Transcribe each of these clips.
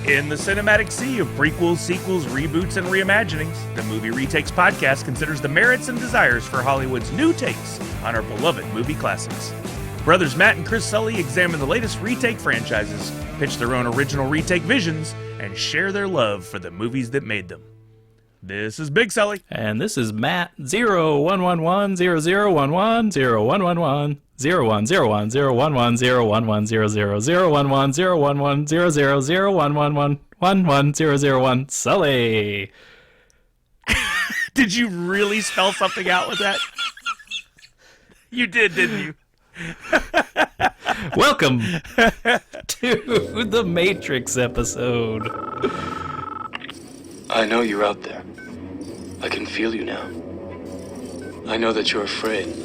In the cinematic sea of prequels, sequels, reboots, and reimaginings, the Movie Retakes podcast considers the merits and desires for Hollywood's new takes on our beloved movie classics. Brothers Matt and Chris Sully examine the latest retake franchises, pitch their own original retake visions, and share their love for the movies that made them. This is Big Sully. And this is Matt 011100110111 01010100011100011100111101 Sully. Did you really spell something out with that? You did, didn't you? Welcome to the Matrix episode. I know you're out there. I can feel you now. I know that you're afraid.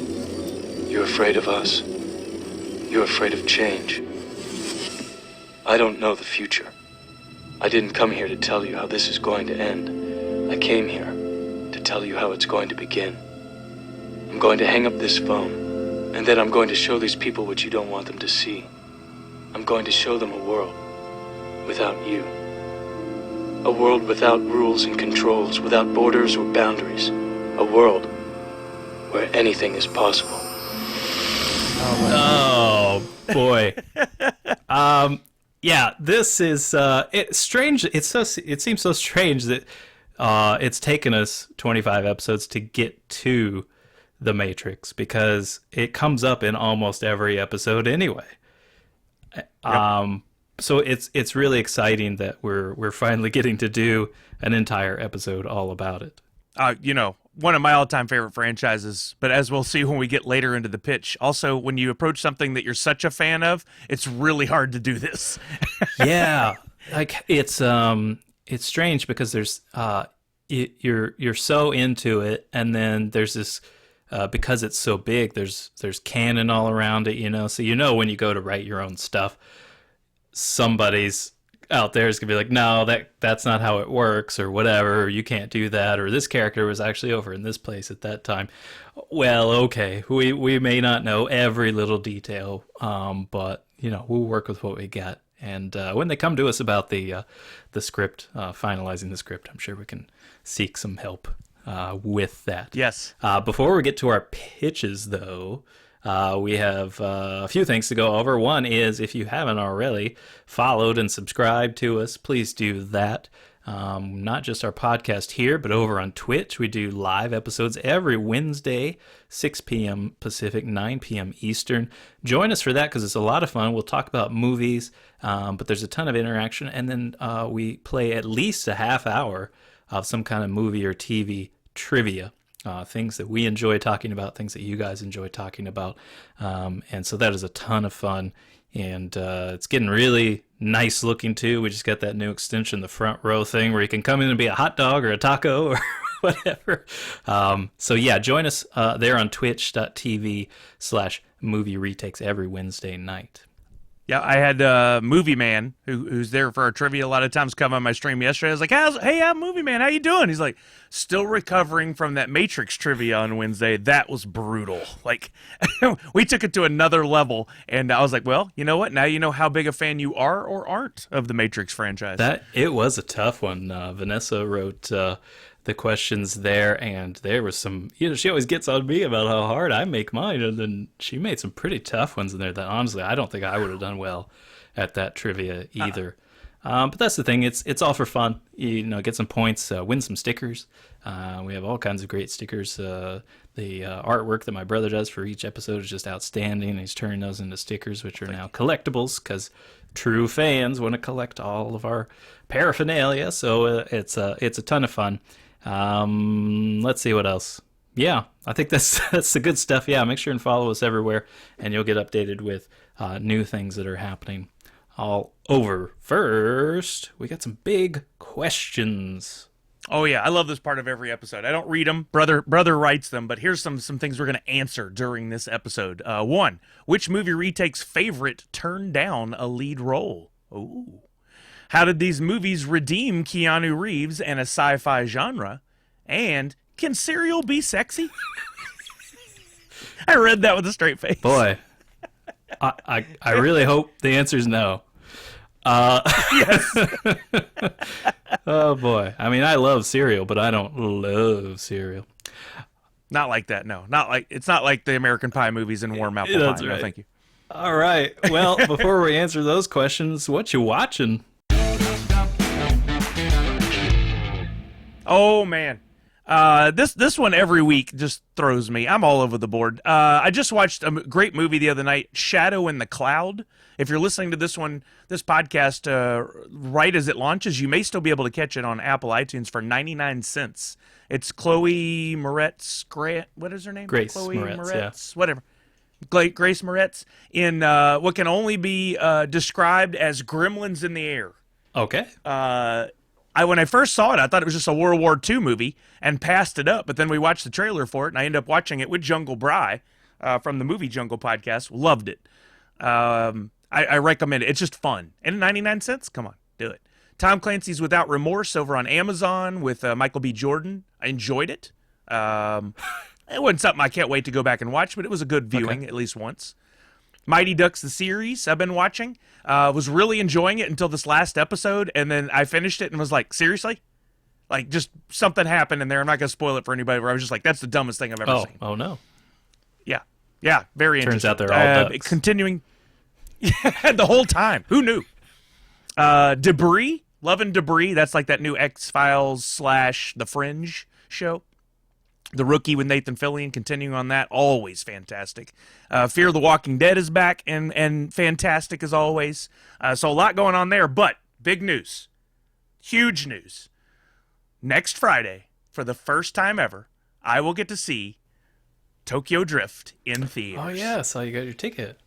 You're afraid of us. You're afraid of change. I don't know the future. I didn't come here to tell you how this is going to end. I came here to tell you how it's going to begin. I'm going to hang up this phone, and then I'm going to show these people what you don't want them to see. I'm going to show them a world without you. A world without rules and controls, without borders or boundaries. A world where anything is possible. Oh boy. Yeah, this is it's strange. It seems so strange that it's taken us 25 episodes to get to the Matrix, because it comes up in almost every episode anyway. Yep. So it's really exciting that we're finally getting to do an entire episode all about it. One of my all-time favorite franchises, but as we'll see when we get later into the pitch, also when you approach something that you're such a fan of, it's really hard to do this. Yeah, like it's strange because there's you're so into it, and then there's this because it's so big, there's canon all around it, so when you go to write your own stuff, somebody's out there is gonna be like, no, that's not how it works, or whatever, or you can't do that, or this character was actually over in this place at that time. Well, okay, we may not know every little detail, but we'll work with what we got. And when they come to us about the script, finalizing the script, I'm sure we can seek some help with that. Yes. Before we get to our pitches, though, we have a few things to go over. One is, if you haven't already followed and subscribed to us, please do that. Not just our podcast here, but over on Twitch. We do live episodes every Wednesday, 6 p.m. Pacific, 9 p.m. Eastern. Join us for that, because it's a lot of fun. We'll talk about movies, but there's a ton of interaction. And then we play at least a half hour of some kind of movie or TV trivia. Things that we enjoy talking about, things that you guys enjoy talking about. And so that is a ton of fun. And it's getting really nice looking, too. We just got that new extension, the front row thing, where you can come in and be a hot dog or a taco or whatever. So yeah, join us there on twitch.tv/movie retakes every Wednesday night. Yeah, I had Movie Man, who's there for our trivia a lot of times, come on my stream yesterday. I was like, hey, I'm Movie Man. How you doing? He's like, still recovering from that Matrix trivia on Wednesday. That was brutal. Like, we took it to another level, and I was like, well, you know what? Now you know how big a fan you are or aren't of the Matrix franchise. It was a tough one. Vanessa wrote the questions there, and there was some, she always gets on me about how hard I make mine, and then she made some pretty tough ones in there that honestly I don't think I would have done well at that trivia either. But that's the thing, it's all for fun. Get some points, win some stickers. We have all kinds of great stickers. The artwork that my brother does for each episode is just outstanding. He's turning those into stickers, which are now collectibles, because true fans want to collect all of our paraphernalia. So it's a ton of fun. Let's see what else. Yeah, I think that's the good stuff. Yeah, make sure and follow us everywhere, and you'll get updated with new things that are happening all over. First, we got some big questions. Oh yeah, I love this part of every episode. I don't read them. Brother writes them, but here's some things we're going to answer during this episode. One, which movie retake's favorite turned down a lead role? Ooh. How did these movies redeem Keanu Reeves and a sci-fi genre? And can cereal be sexy? I read that with a straight face. Boy, I really hope the answer is no. Yes. Oh boy. I mean, I love cereal, but I don't love cereal. Not like that, no. It's not like the American Pie movies and warm apple That's pie. right. No, thank you. All right. Well, before we answer those questions, what you watching? Oh man. This one every week just throws me. I'm all over the board. I just watched a great movie the other night, Shadow in the Cloud. If you're listening to this podcast right as it launches, you may still be able to catch it on Apple iTunes for 99 cents. It's Chloe Moretz Grant. What is her name? Grace Chloe Moretz, whatever. Grace Moretz in what can only be described as Gremlins in the Air. Okay. When I first saw it, I thought it was just a World War II movie and passed it up. But then we watched the trailer for it, and I ended up watching it with Jungle Bry from the Movie Jungle podcast. Loved it. I recommend it. It's just fun. And 99 cents? Come on, do it. Tom Clancy's Without Remorse over on Amazon with Michael B. Jordan. I enjoyed it. It wasn't something I can't wait to go back and watch, but it was a good viewing at least once. Mighty Ducks, the series I've been watching. Was really enjoying it until this last episode, and then I finished it and was like, seriously? Like, just something happened in there. I'm not going to spoil it for anybody, where I was just like, that's the dumbest thing I've ever seen. Oh, no. Yeah, very interesting. Turns out they're all ducks. Continuing the whole time. Who knew? Debris, Love and Debris. That's like that new X-Files / The Fringe show. The Rookie with Nathan Fillion, continuing on that, always fantastic. Fear the Walking Dead is back and fantastic as always. So a lot going on there, but big news, huge news. Next Friday, for the first time ever, I will get to see Tokyo Drift in theaters. Oh yeah, so you got your ticket.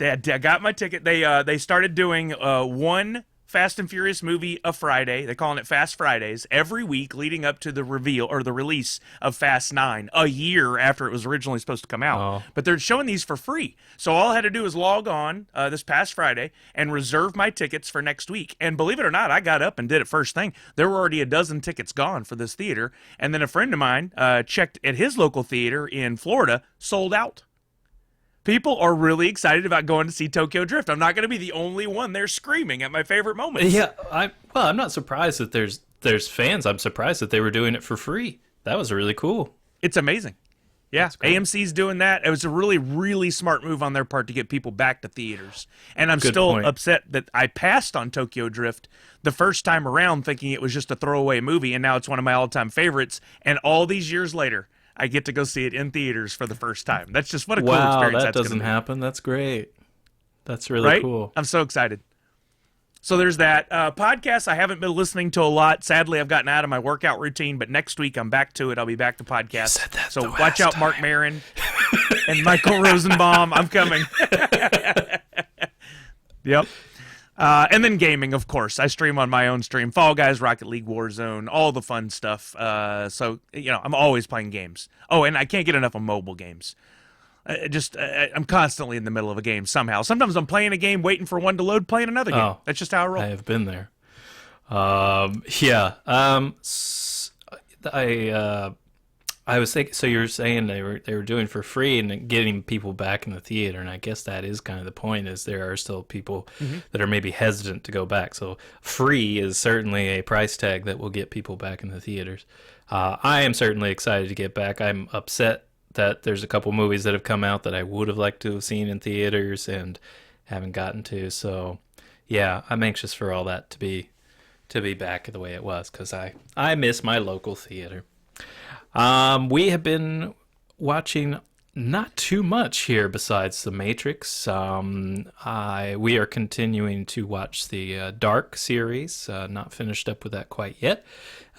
I got my ticket. They started doing one Fast and Furious movie a Friday. They're calling it Fast Fridays every week leading up to the reveal or the release of Fast 9 a year after it was originally supposed to come out. Oh. But they're showing these for free. So all I had to do was log on this past Friday and reserve my tickets for next week. And believe it or not, I got up and did it first thing. There were already a dozen tickets gone for this theater. And then a friend of mine checked at his local theater in Florida, sold out. People are really excited about going to see Tokyo Drift. I'm not going to be the only one there screaming at my favorite moments. Yeah, I'm not surprised that there's fans. I'm surprised that they were doing it for free. That was really cool. It's amazing. Yeah, AMC's doing that. It was a really, really smart move on their part to get people back to theaters. And I'm still upset that I passed on Tokyo Drift the first time around thinking it was just a throwaway movie, and now it's one of my all-time favorites. And all these years later, I get to go see it in theaters for the first time. That's just what a cool experience that that's doesn't happen. That's great. That's really cool. I'm so excited. So there's that. Podcasts I haven't been listening to a lot. Sadly, I've gotten out of my workout routine, but next week I'm back to it. I'll be back to podcasts. So watch out, Mark Maron and Michael Rosenbaum. I'm coming. Yep. And then gaming, of course. I stream on my own stream. Fall Guys, Rocket League, Warzone, all the fun stuff. So, I'm always playing games. Oh, and I can't get enough of mobile games. I'm constantly in the middle of a game somehow. Sometimes I'm playing a game, waiting for one to load, playing another game. Oh, that's just how I roll. I have been there. Yeah. I was thinking. So you're saying they were doing for free and getting people back in the theater, and I guess that is kind of the point. Is there are still people that are maybe hesitant to go back. So free is certainly a price tag that will get people back in the theaters. I am certainly excited to get back. I'm upset that there's a couple movies that have come out that I would have liked to have seen in theaters and haven't gotten to. So yeah, I'm anxious for all that to be back the way it was, because I miss my local theater. We have been watching not too much here besides The Matrix. We are continuing to watch the Dark series. Not finished up with that quite yet.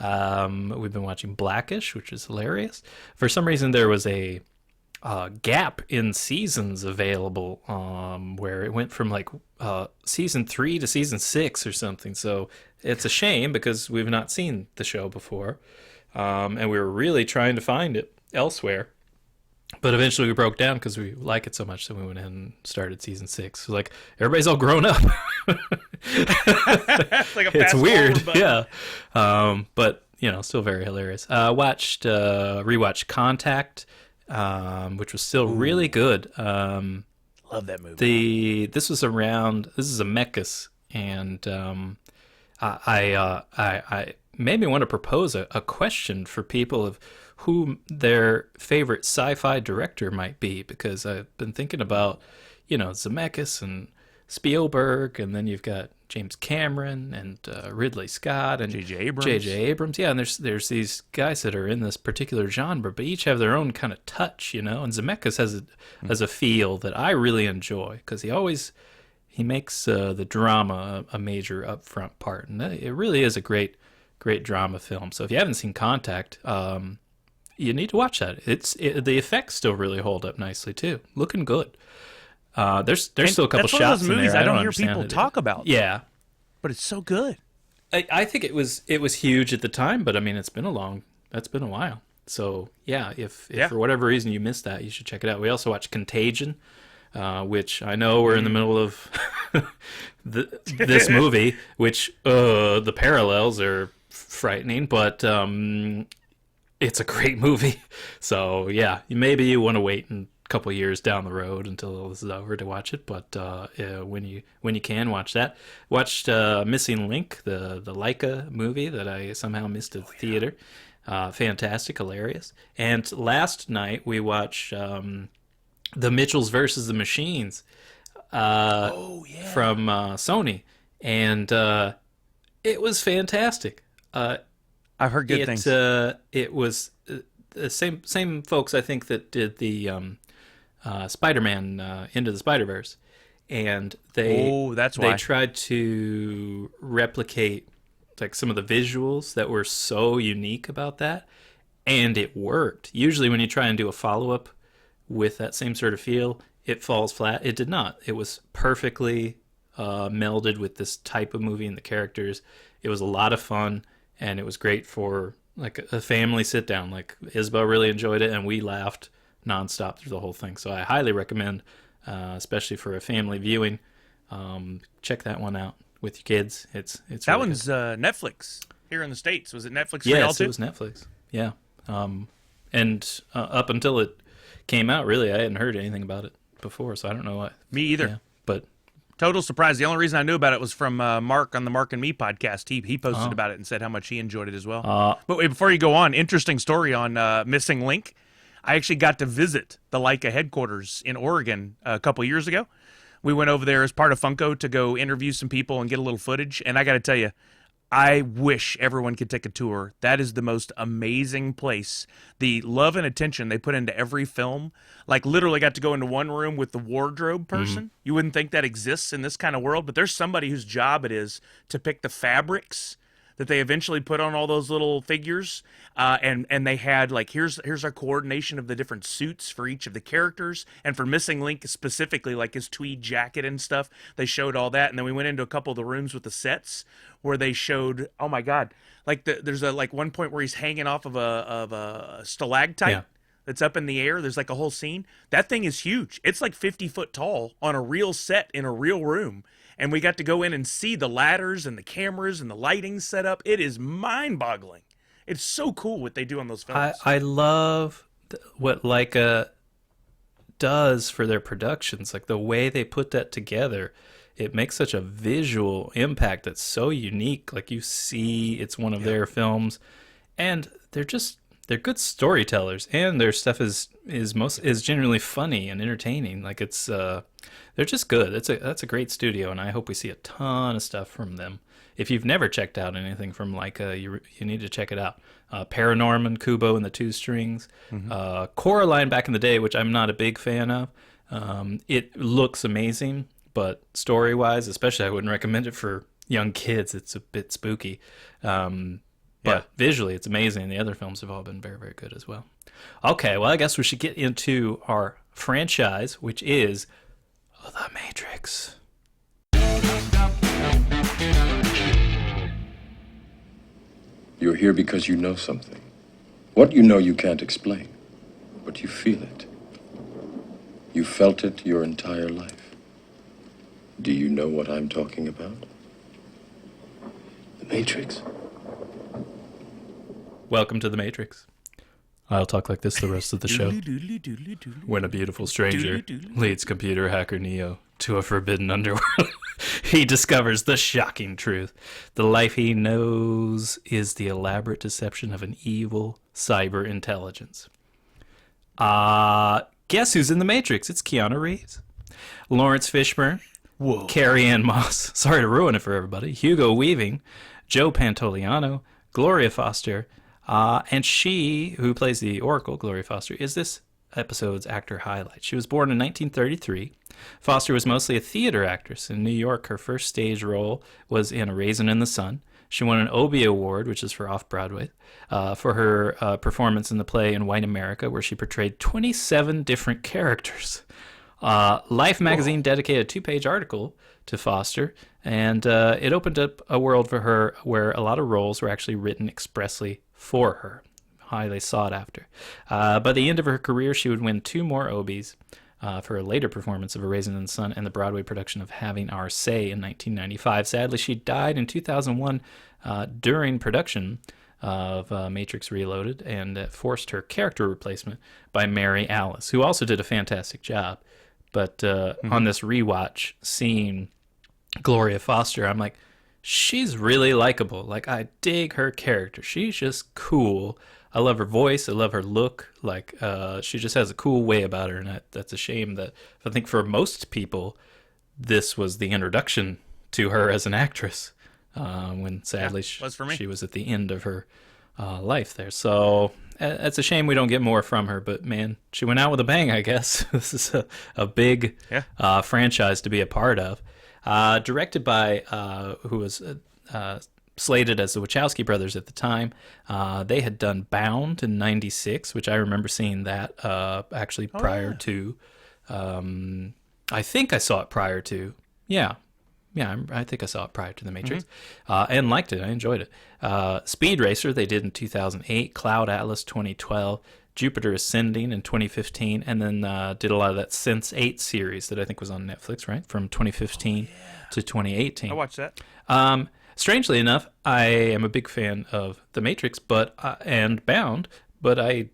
We've been watching Blackish, which is hilarious. For some reason, there was a gap in seasons available, where it went from like season 3 to season 6 or something. So it's a shame because we've not seen the show before. And we were really trying to find it elsewhere. But eventually we broke down because we like it so much that we went ahead and started season 6. So like, everybody's all grown up. It's like a it's weird, forward, yeah. But, still very hilarious. Rewatched Contact, which was still really good. Love that movie. This is Zemeckis, and I made me want to propose a question for people of who their favorite sci-fi director might be, because I've been thinking about, Zemeckis and Spielberg, and then you've got James Cameron and Ridley Scott and J.J. Abrams. J.J. Abrams, yeah, and there's these guys that are in this particular genre, but each have their own kind of touch, and Zemeckis has a feel that I really enjoy, because he makes the drama a major upfront part, and it really is a great drama film. So if you haven't seen Contact, you need to watch that. The effects still really hold up nicely too, looking good. There's still a couple that's shots one of those in movies there. I don't hear people talk about. Yeah, but it's so good. I think it was huge at the time, but I mean that's been a while. So yeah, if for whatever reason you missed that, you should check it out. We also watched Contagion, which I know we're in the middle of this movie, which the parallels are frightening, but it's a great movie. So yeah, maybe you want to wait a couple years down the road until all this is over to watch it, but when you can, watch that. Watched Missing Link, the Leica movie that I somehow missed at the theater. Fantastic, hilarious. And last night we watched The Mitchells versus the Machines from Sony, and it was fantastic. I've heard good things. It was the same folks, I think, that did the Spider-Man Into the Spider-Verse, and they tried to replicate like some of the visuals that were so unique about that, and it worked. Usually when you try and do a follow-up with that same sort of feel, it falls flat. It did not. It was perfectly melded with this type of movie and the characters. It was a lot of fun, and it was great for like a family sit down. Like Isabel really enjoyed it, and we laughed nonstop through the whole thing. So I highly recommend, especially for a family viewing, check that one out with your kids. It's that really one's good. Netflix here in the States. Was it Netflix for y'all y'all too? Yes, it was Netflix. Yeah, and up until it came out, really, I hadn't heard anything about it before, so I don't know what. Me either. Yeah, but total surprise. The only reason I knew about it was from Mark on the Mark and Me podcast. He posted about it and said how much he enjoyed it as well. But wait, before you go on, interesting story on Missing Link. I actually got to visit the Leica headquarters in Oregon a couple years ago. We went over there as part of Funko to go interview some people and get a little footage. And I got to tell you, I wish everyone could take a tour. That is the most amazing place. The love and attention they put into every film. Like literally got to go into one room with the wardrobe person. Mm-hmm. You wouldn't think that exists in this kind of world, but there's somebody whose job it is to pick the fabrics that they eventually put on all those little figures, and they had like here's our coordination of the different suits for each of the characters, and for Missing Link specifically, like his tweed jacket and stuff. They showed all that, and then we went into a couple of the rooms with the sets where they showed, oh my god, like there's a like one point where he's hanging off of a stalactite that's up in the air. There's like a whole scene. That thing is huge. It's like 50 foot tall on a real set in a real room. And we got to go in and see the ladders and the cameras and the lighting set up. It is mind-boggling. It's so cool what they do on those films. I love what Leica does for their productions. Like the way they put that together, it makes such a visual impact that's so unique. Like you see it's one of their films, and they're good storytellers, and their stuff is generally funny and entertaining. Like it's they're just good. That's a great studio, and I hope we see a ton of stuff from them. If you've never checked out anything from Leica, you need to check it out. Paranorman, Kubo and the Two Strings, Coraline back in the day, which I'm not a big fan of. It looks amazing, but story-wise, especially, I wouldn't recommend it for young kids. It's a bit spooky. But visually, it's amazing. The other films have all been very, very good as well. Okay, well, I guess we should get into our franchise, which is The Matrix. You're here because you know something. What you know you can't explain, but you feel it. You felt it your entire life. Do you know what I'm talking about? The Matrix. Welcome to The Matrix. I'll talk like this the rest of the show. When a beautiful stranger leads computer hacker Neo to a forbidden underworld, he discovers the shocking truth. The life he knows is the elaborate deception of an evil cyber intelligence. Guess who's in the Matrix? It's Keanu Reeves. Lawrence Fishburne. Whoa. Carrie-Anne Moss. Sorry to ruin it for everybody. Hugo Weaving. Joe Pantoliano. Gloria Foster. And she, who plays the Oracle, Gloria Foster, is this episode's actor highlight. She was born in 1933. Foster was mostly a theater actress. In New York, her first stage role was in A Raisin in the Sun. She won an Obie Award, which is for Off-Broadway, for her performance in the play In White America, where she portrayed 27 different characters. Life magazine dedicated a 2-page article to Foster, and it opened up a world for her where a lot of roles were actually written expressly for her. Highly sought after. By the end of her career, she would win 2 more Obies for a later performance of A Raisin in the Sun and the Broadway production of Having Our Say in 1995. Sadly, she died in 2001 during production of Matrix Reloaded, and that forced her character replacement by Mary Alice, who also did a fantastic job. But on this rewatch, seeing Gloria Foster, I'm like, she's really likable. Like, I dig her character. She's just cool. I love her voice. I love her look. Like, she just has a cool way about her, and that's a shame that I think for most people, this was the introduction to her as an actress. When sadly she was at the end of her life there. So it's a shame we don't get more from her. But man, she went out with a bang. I guess this is a big franchise to be a part of. Directed by who was slated as the Wachowski brothers at the time. They had done Bound in '96, which I remember seeing that actually prior to. I think I saw it prior to. Yeah, I think I saw it prior to The Matrix, and liked it. I enjoyed it. Speed Racer they did in 2008, Cloud Atlas 2012, Jupiter Ascending in 2015, and then did a lot of that Sense8 series that I think was on Netflix, right, from 2015 to 2018. I watched that. Strangely enough, I am a big fan of The Matrix, and Bound, but I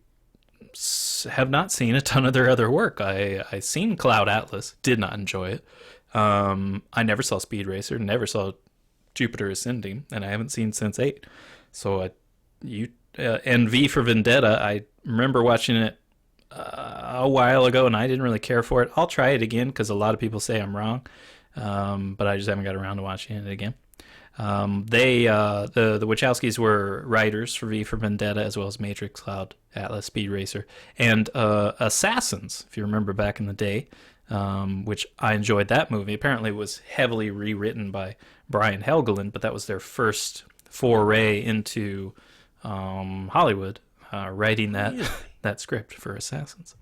have not seen a ton of their other work. I seen Cloud Atlas, did not enjoy it. I never saw Speed Racer, never saw Jupiter Ascending, and I haven't seen Sense8. So and V for Vendetta, I remember watching it a while ago, and I didn't really care for it. I'll try it again because a lot of people say I'm wrong, but I just haven't got around to watching it again. The Wachowskis were writers for V for Vendetta, as well as Matrix, Cloud Atlas, Speed Racer, and Assassins, if you remember back in the day. Which I enjoyed that movie. Apparently it was heavily rewritten by Brian Helgeland, but that was their first foray into Hollywood, writing that script for Assassins.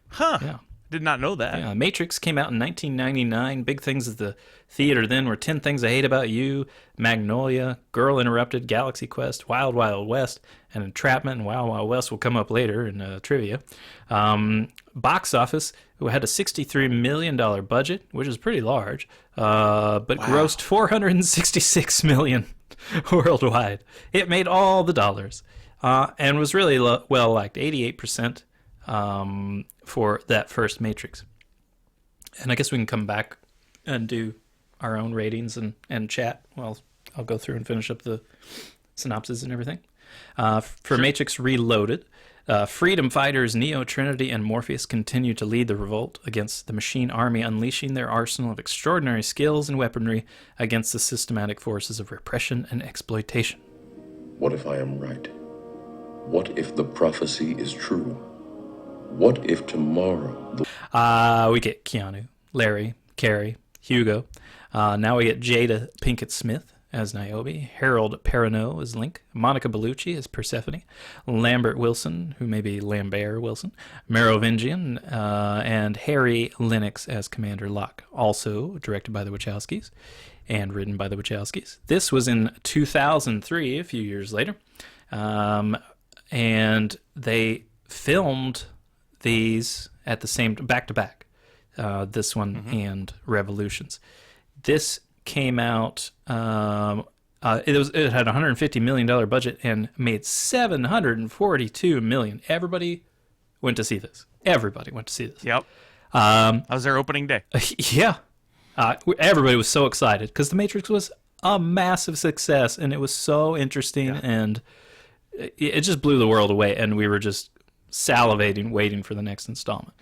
Huh. Yeah. Did not know that. Yeah, Matrix came out in 1999. Big things at the theater then were 10 Things I Hate About You, Magnolia, Girl Interrupted, Galaxy Quest, Wild Wild West, and Entrapment and Wild Wild West will come up later in trivia. Box office, who had a $63 million budget, which is pretty large, but grossed $466 million worldwide. It made all the dollars and was really well liked, 88%. For that first Matrix. And I guess we can come back and do our own ratings and chat. Well, I'll go through and finish up the synopsis and everything. For Matrix Reloaded, freedom fighters Neo, Trinity, and Morpheus continue to lead the revolt against the machine army, unleashing their arsenal of extraordinary skills and weaponry against the systematic forces of repression and exploitation. What if I am right? What if the prophecy is true? What if tomorrow... We get Keanu, Larry, Carrie, Hugo. Now we get Jada Pinkett Smith as Niobe, Harold Perrineau as Link, Monica Bellucci as Persephone, Lambert Wilson, who may be Lambert Wilson, Merovingian, and Harry Lennox as Commander Locke. Also directed by the Wachowskis and written by the Wachowskis. This was in 2003, a few years later. And they filmed these at the same back to back, this one and Revolutions. This came out It had a $150 million budget and made $742 million. Everybody went to see this. Everybody went to see this. Yep. That was their opening day. Yeah. Everybody was so excited because The Matrix was a massive success, and it was so interesting, and it just blew the world away, and we were just salivating, waiting for the next installment.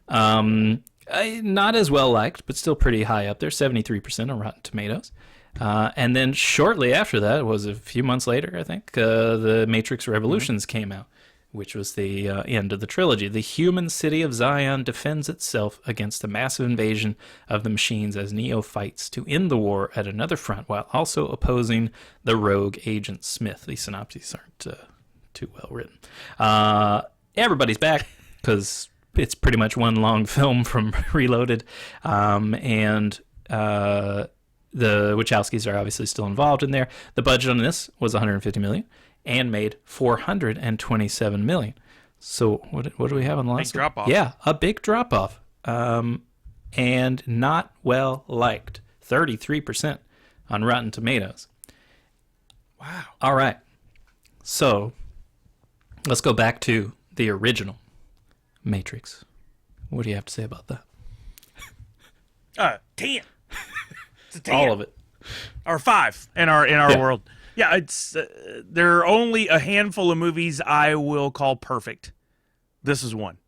Not as well liked, but still pretty high up there, 73% on Rotten Tomatoes. And then shortly after that, it was a few months later, I think, The Matrix Revolutions came out, which was the end of the trilogy. The human city of Zion defends itself against a massive invasion of the machines as Neo fights to end the war at another front while also opposing the rogue Agent Smith. These synopses aren't too well written. Everybody's back because it's pretty much one long film from Reloaded. And the Wachowskis are obviously still involved in there. The budget on this was $150 million. And made $427 million. So what do we have on the last? Big drop off. Yeah, a big drop off. And not well liked. 33% on Rotten Tomatoes. Wow. All right. So let's go back to the original Matrix. What do you have to say about that? 10. It's a 10. All of it. Or 5 in our world. Yeah, it's there are only a handful of movies I will call perfect. This is one.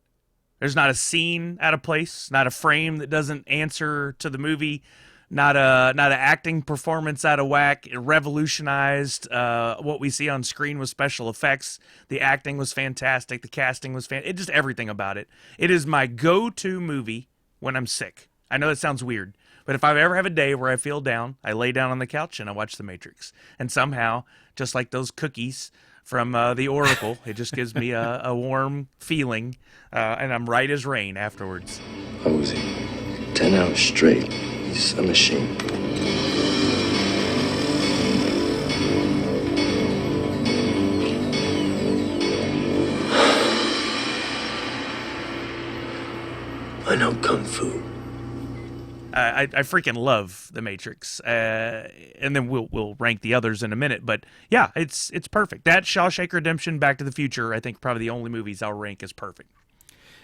There's not a scene out of place, not a frame that doesn't answer to the movie, not an acting performance out of whack. It revolutionized what we see on screen with special effects. The acting was fantastic. The casting was fantastic. Just everything about it. It is my go-to movie when I'm sick. I know that sounds weird. But if I ever have a day where I feel down, I lay down on the couch and I watch The Matrix. And somehow, just like those cookies from the Oracle, it just gives me a warm feeling, and I'm right as rain afterwards. How was he? 10 hours straight. He's a machine. I know Kung Fu. I freaking love The Matrix, and then we'll rank the others in a minute. But yeah, it's perfect. That, Shawshank Redemption, Back to the Future, I think probably the only movies I'll rank as perfect.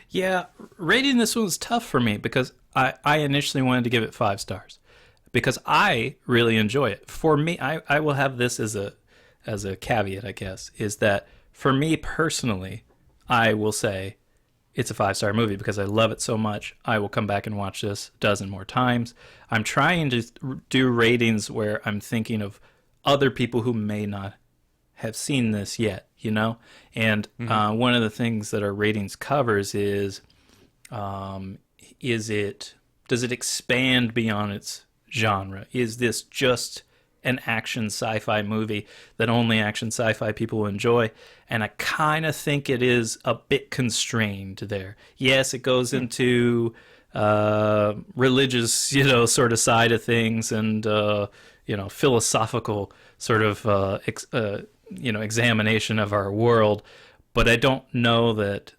Yeah, rating this one was tough for me because I initially wanted to give it 5 stars because I really enjoy it. For me, I will have this as a caveat, I guess, is that for me personally, I will say it's a 5-star movie because I love it so much. I will come back and watch this a dozen more times. I'm trying to do ratings where I'm thinking of other people who may not have seen this yet, you know? And one of the things that our ratings covers is does it expand beyond its genre? Is this just an action sci-fi movie that only action sci-fi people enjoy? And I kind of think it is a bit constrained there. Yes, it goes into religious, sort of side of things and, philosophical sort of, examination of our world. But I don't know that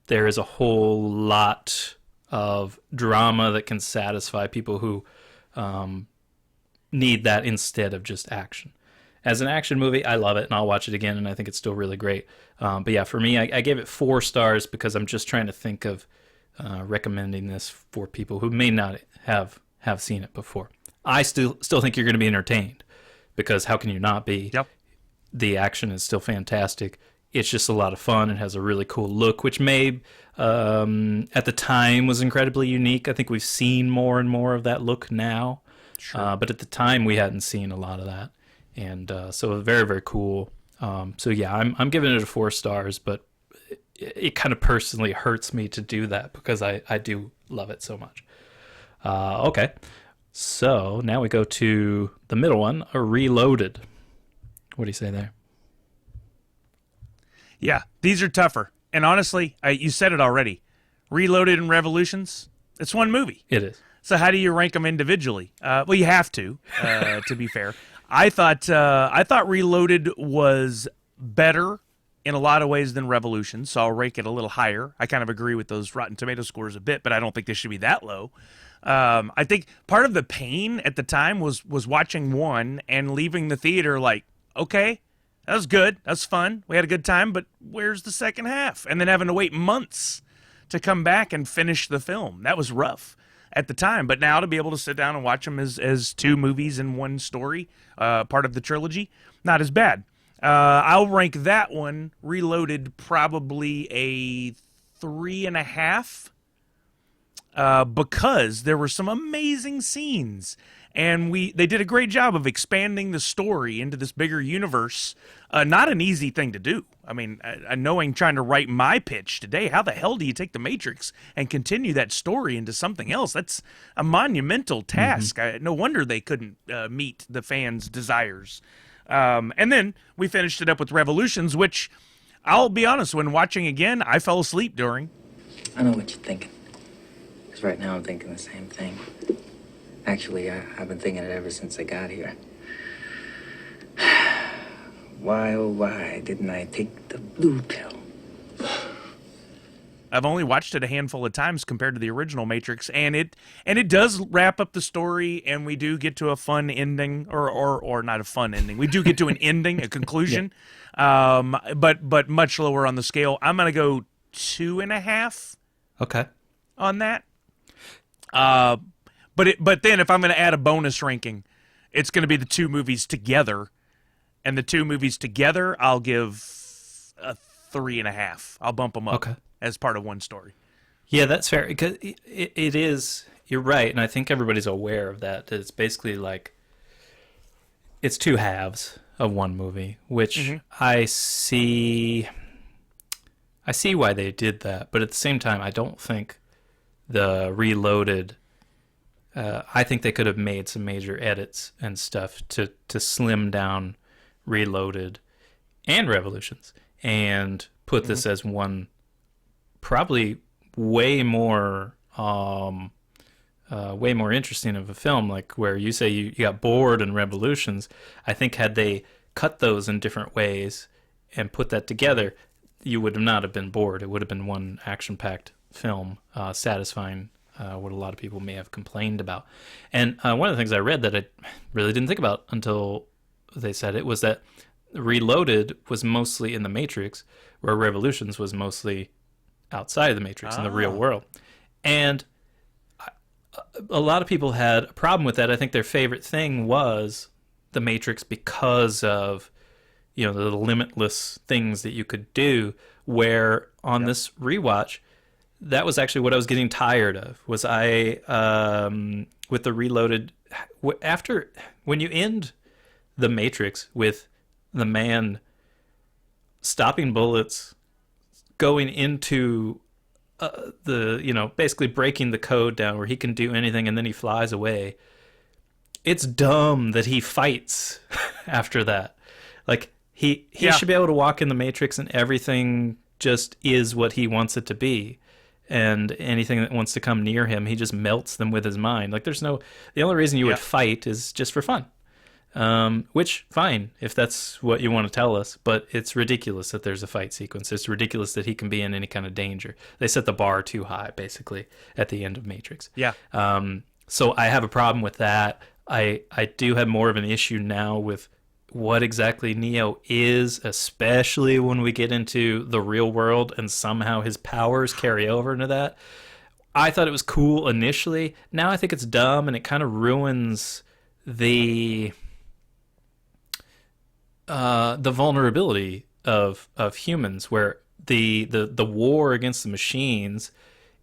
there is a whole lot of drama that can satisfy people who need that instead of just action. As an action movie, I love it, and I'll watch it again, and I think it's still really great. But yeah, for me, I gave it 4 stars because I'm just trying to think of recommending this for people who may not have seen it before. I still think you're going to be entertained because how can you not be? Yep. The action is still fantastic. It's just a lot of fun. It has a really cool look, which may, at the time, was incredibly unique. I think we've seen more and more of that look now. Sure. But at the time, we hadn't seen a lot of that. And so very, very cool. So yeah, I'm giving it a 4 stars, but it kind of personally hurts me to do that because I do love it so much. Okay. So now we go to the middle one, a Reloaded. What do you say there? Yeah, these are tougher. And honestly, you said it already. Reloaded and Revolutions, it's one movie. It is. So how do you rank them individually? Well, you have to be fair. I thought Reloaded was better in a lot of ways than Revolution, so I'll rank it a little higher. I kind of agree with those Rotten Tomato scores a bit, but I don't think they should be that low. I think part of the pain at the time was watching one and leaving the theater like, okay, that was good, that's fun, we had a good time, but where's the second half? And then having to wait months to come back and finish the film. That was rough at the time, but now to be able to sit down and watch them as two movies in one story, part of the trilogy, not as bad. I'll rank that one, Reloaded, probably a 3.5, because there were some amazing scenes, and they did a great job of expanding the story into this bigger universe. Not an easy thing to do. I mean, knowing trying to write my pitch today, how the hell do you take the Matrix and continue that story into something else? That's a monumental task. No wonder they couldn't meet the fans' desires. And then we finished it up with Revolutions, which, I'll be honest, when watching again, I fell asleep during. I know what you're thinking. Because right now I'm thinking the same thing. Actually, I've been thinking it ever since I got here. Why, oh why, didn't I take the blue pill? I've only watched it a handful of times compared to the original Matrix, and it does wrap up the story, and we do get to a fun ending, or not a fun ending. We do get to an ending, a conclusion, but much lower on the scale. I'm gonna go 2.5. Okay. On that. But then if I'm gonna add a bonus ranking, it's gonna be the two movies together, and the two movies together I'll give a 3.5. I'll bump them up as part of one story. Yeah, that's fair. Because it is, you're right, and I think everybody's aware of that. It's basically like, it's two halves of one movie, which I see why they did that, but at the same time, I don't think the Reloaded, I think they could have made some major edits and stuff to slim down Reloaded and Revolutions and put this as one, probably way more interesting of a film. Like where you say you got bored in Revolutions, I think had they cut those in different ways and put that together, you would not have been bored. It would have been one action-packed film, satisfying what a lot of people may have complained about. And one of the things I read that I really didn't think about until they said it was that Reloaded was mostly in the Matrix, where Revolutions was mostly outside of the Matrix in the real world. And a lot of people had a problem with that. I think their favorite thing was the Matrix because of, the limitless things that you could do, where on this rewatch, that was actually what I was getting tired of. Was I, with the Reloaded, when you end the Matrix with the man stopping bullets, going into basically breaking the code down where he can do anything and then he flies away. It's dumb that he fights after that. Like he should be able to walk in the Matrix and everything just is what he wants it to be. And anything that wants to come near him, he just melts them with his mind. Like the only reason you would fight is just for fun. Which, fine, if that's what you want to tell us, but it's ridiculous that there's a fight sequence. It's ridiculous that he can be in any kind of danger. They set the bar too high, basically, at the end of Matrix. Yeah. So I have a problem with that. I do have more of an issue now with what exactly Neo is, especially when we get into the real world and somehow his powers carry over into that. I thought it was cool initially. Now I think it's dumb, and it kind of ruins the vulnerability of humans, where the war against the machines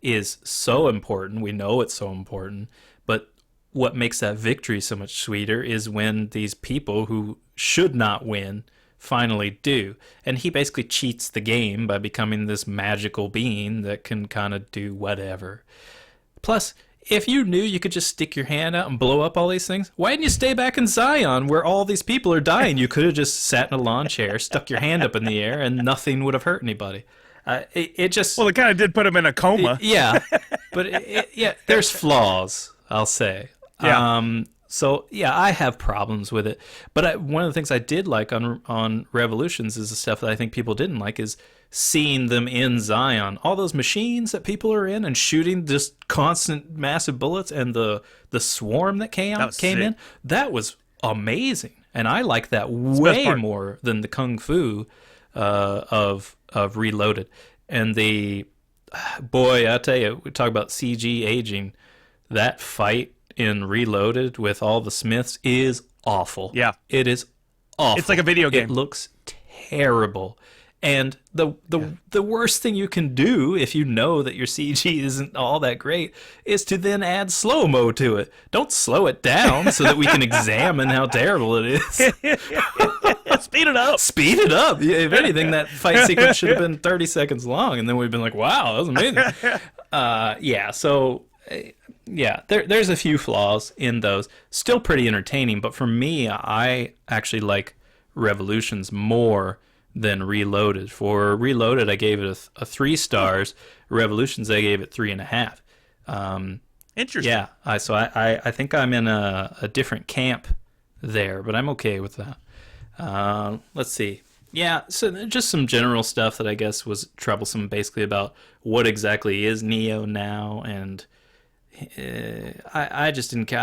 is so important. We know it's so important, but what makes that victory so much sweeter is when these people who should not win finally do. And he basically cheats the game by becoming this magical being that can kind of do whatever. Plus, if you knew you could just stick your hand out and blow up all these things, why didn't you stay back in Zion where all these people are dying? You could have just sat in a lawn chair, stuck your hand up in the air, and nothing would have hurt anybody. It just... Well, it kind of did put him in a coma. Yeah, but there's flaws, I'll say. Yeah. So yeah, I have problems with it. But one of the things I did like on Revolutions is the stuff that I think people didn't like is seeing them in Zion. All those machines that people are in and shooting just constant massive bullets, and the swarm that came in. That was amazing. And I like that way more than the kung fu of Reloaded. And boy, I tell you, we talk about CG aging. That fight in Reloaded with all the Smiths is awful. Yeah. It is awful. It's like a video game. It looks terrible. And the worst thing you can do if you know that your CG isn't all that great is to then add slow-mo to it. Don't slow it down so that we can examine how terrible it is. Speed it up. Speed it up. If anything, that fight sequence should have been 30 seconds long, and then we've been like, wow, that was amazing. There's a few flaws in those. Still pretty entertaining, but for me, I actually like Revolutions more than Reloaded. For Reloaded, I gave it a 3 stars. Revolutions, I gave it 3.5. Interesting. Yeah, I think I'm in a different camp there, but I'm okay with that. Let's see. Yeah, so just some general stuff that I guess was troublesome, basically about what exactly is Neo now, and I just didn't care.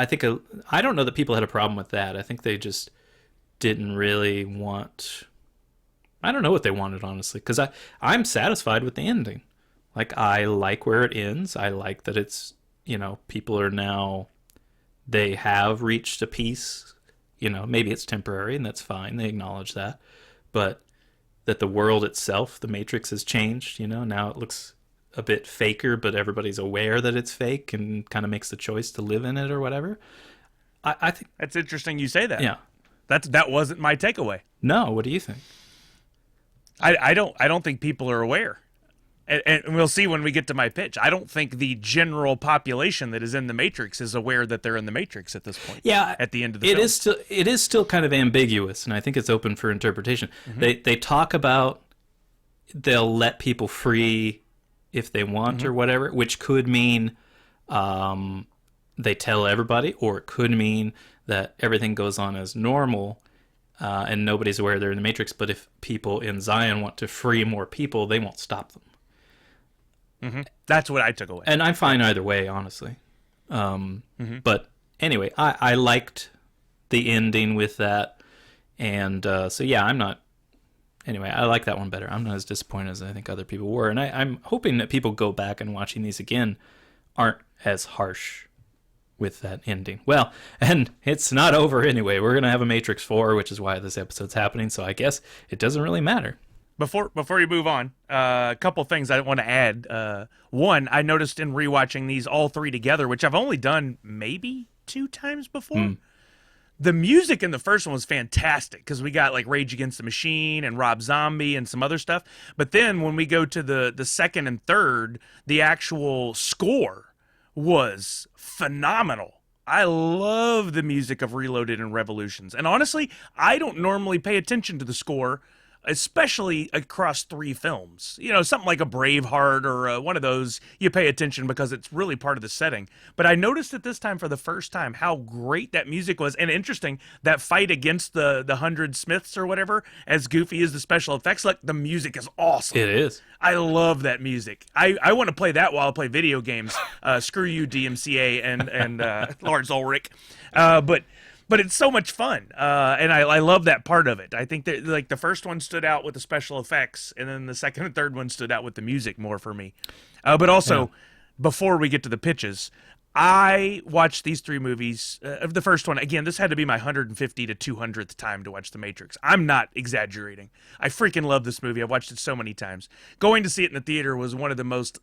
I don't know that people had a problem with that. I think they just didn't really want... I don't know what they wanted, honestly, because I'm satisfied with the ending. Like, I like where it ends. I like that it's, people are now, they have reached a peace. Maybe it's temporary, and that's fine. They acknowledge that. But that the world itself, the Matrix, has changed. Now it looks a bit faker, but everybody's aware that it's fake and kind of makes the choice to live in it or whatever. I think that's interesting you say that. Yeah. That wasn't my takeaway. No, what do you think? I don't think people are aware. And we'll see when we get to my pitch. I don't think the general population that is in the Matrix is aware that they're in the Matrix at this point. Yeah, at the end of the film. It is still kind of ambiguous, and I think it's open for interpretation. Mm-hmm. They talk about they'll let people free if they want or whatever, which could mean they tell everybody, or it could mean that everything goes on as normal. And nobody's aware they're in the Matrix, but if people in Zion want to free more people, they won't stop them. Mm-hmm. That's what I took away. And I'm fine either way, honestly. But anyway, I liked the ending with that. And so, yeah, anyway, I like that one better. I'm not as disappointed as I think other people were. And I'm hoping that people go back and watching these again aren't as harsh with that ending. Well, and it's not over anyway. We're going to have a Matrix 4, which is why this episode's happening, so I guess it doesn't really matter. Before you move on, a couple things I want to add. One, I noticed in rewatching these all 3 together, which I've only done maybe 2 times before. The music in the first one was fantastic because we got like Rage Against the Machine and Rob Zombie and some other stuff. But then when we go to the second and third, the actual score was phenomenal. I love the music of Reloaded and Revolutions. And honestly, I don't normally pay attention to the score, especially across 3 films. Something like a Braveheart or one of those, you pay attention because it's really part of the setting. But I noticed it this time for the first time how great that music was. And interesting, that fight against the 100 Smiths or whatever, as goofy as the special effects look, the music is awesome. It is. I love that music. I want to play that while I play video games. Screw you, DMCA and Lars Ulrich. But it's so much fun, and I love that part of it. I think that like the first one stood out with the special effects, and then the second and third one stood out with the music more for me. But also, before we get to the pitches, I watched these 3 movies. The first one, again, this had to be my 150 to 200th time to watch The Matrix. I'm not exaggerating. I freaking love this movie. I've watched it so many times. Going to see it in the theater was one of the most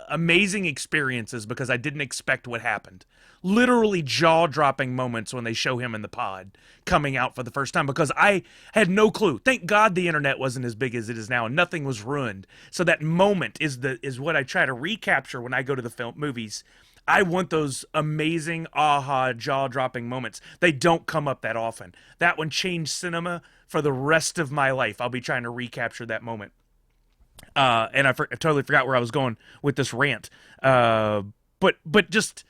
amazing experiences because I didn't expect what happened. Literally jaw-dropping moments when they show him in the pod coming out for the first time because I had no clue. Thank God the internet wasn't as big as it is now and nothing was ruined. So that moment is what I try to recapture when I go to the movies. I want those amazing aha jaw-dropping moments. They don't come up that often. That one changed cinema for the rest of my life. I'll be trying to recapture that moment. And I totally forgot where I was going with this rant. But just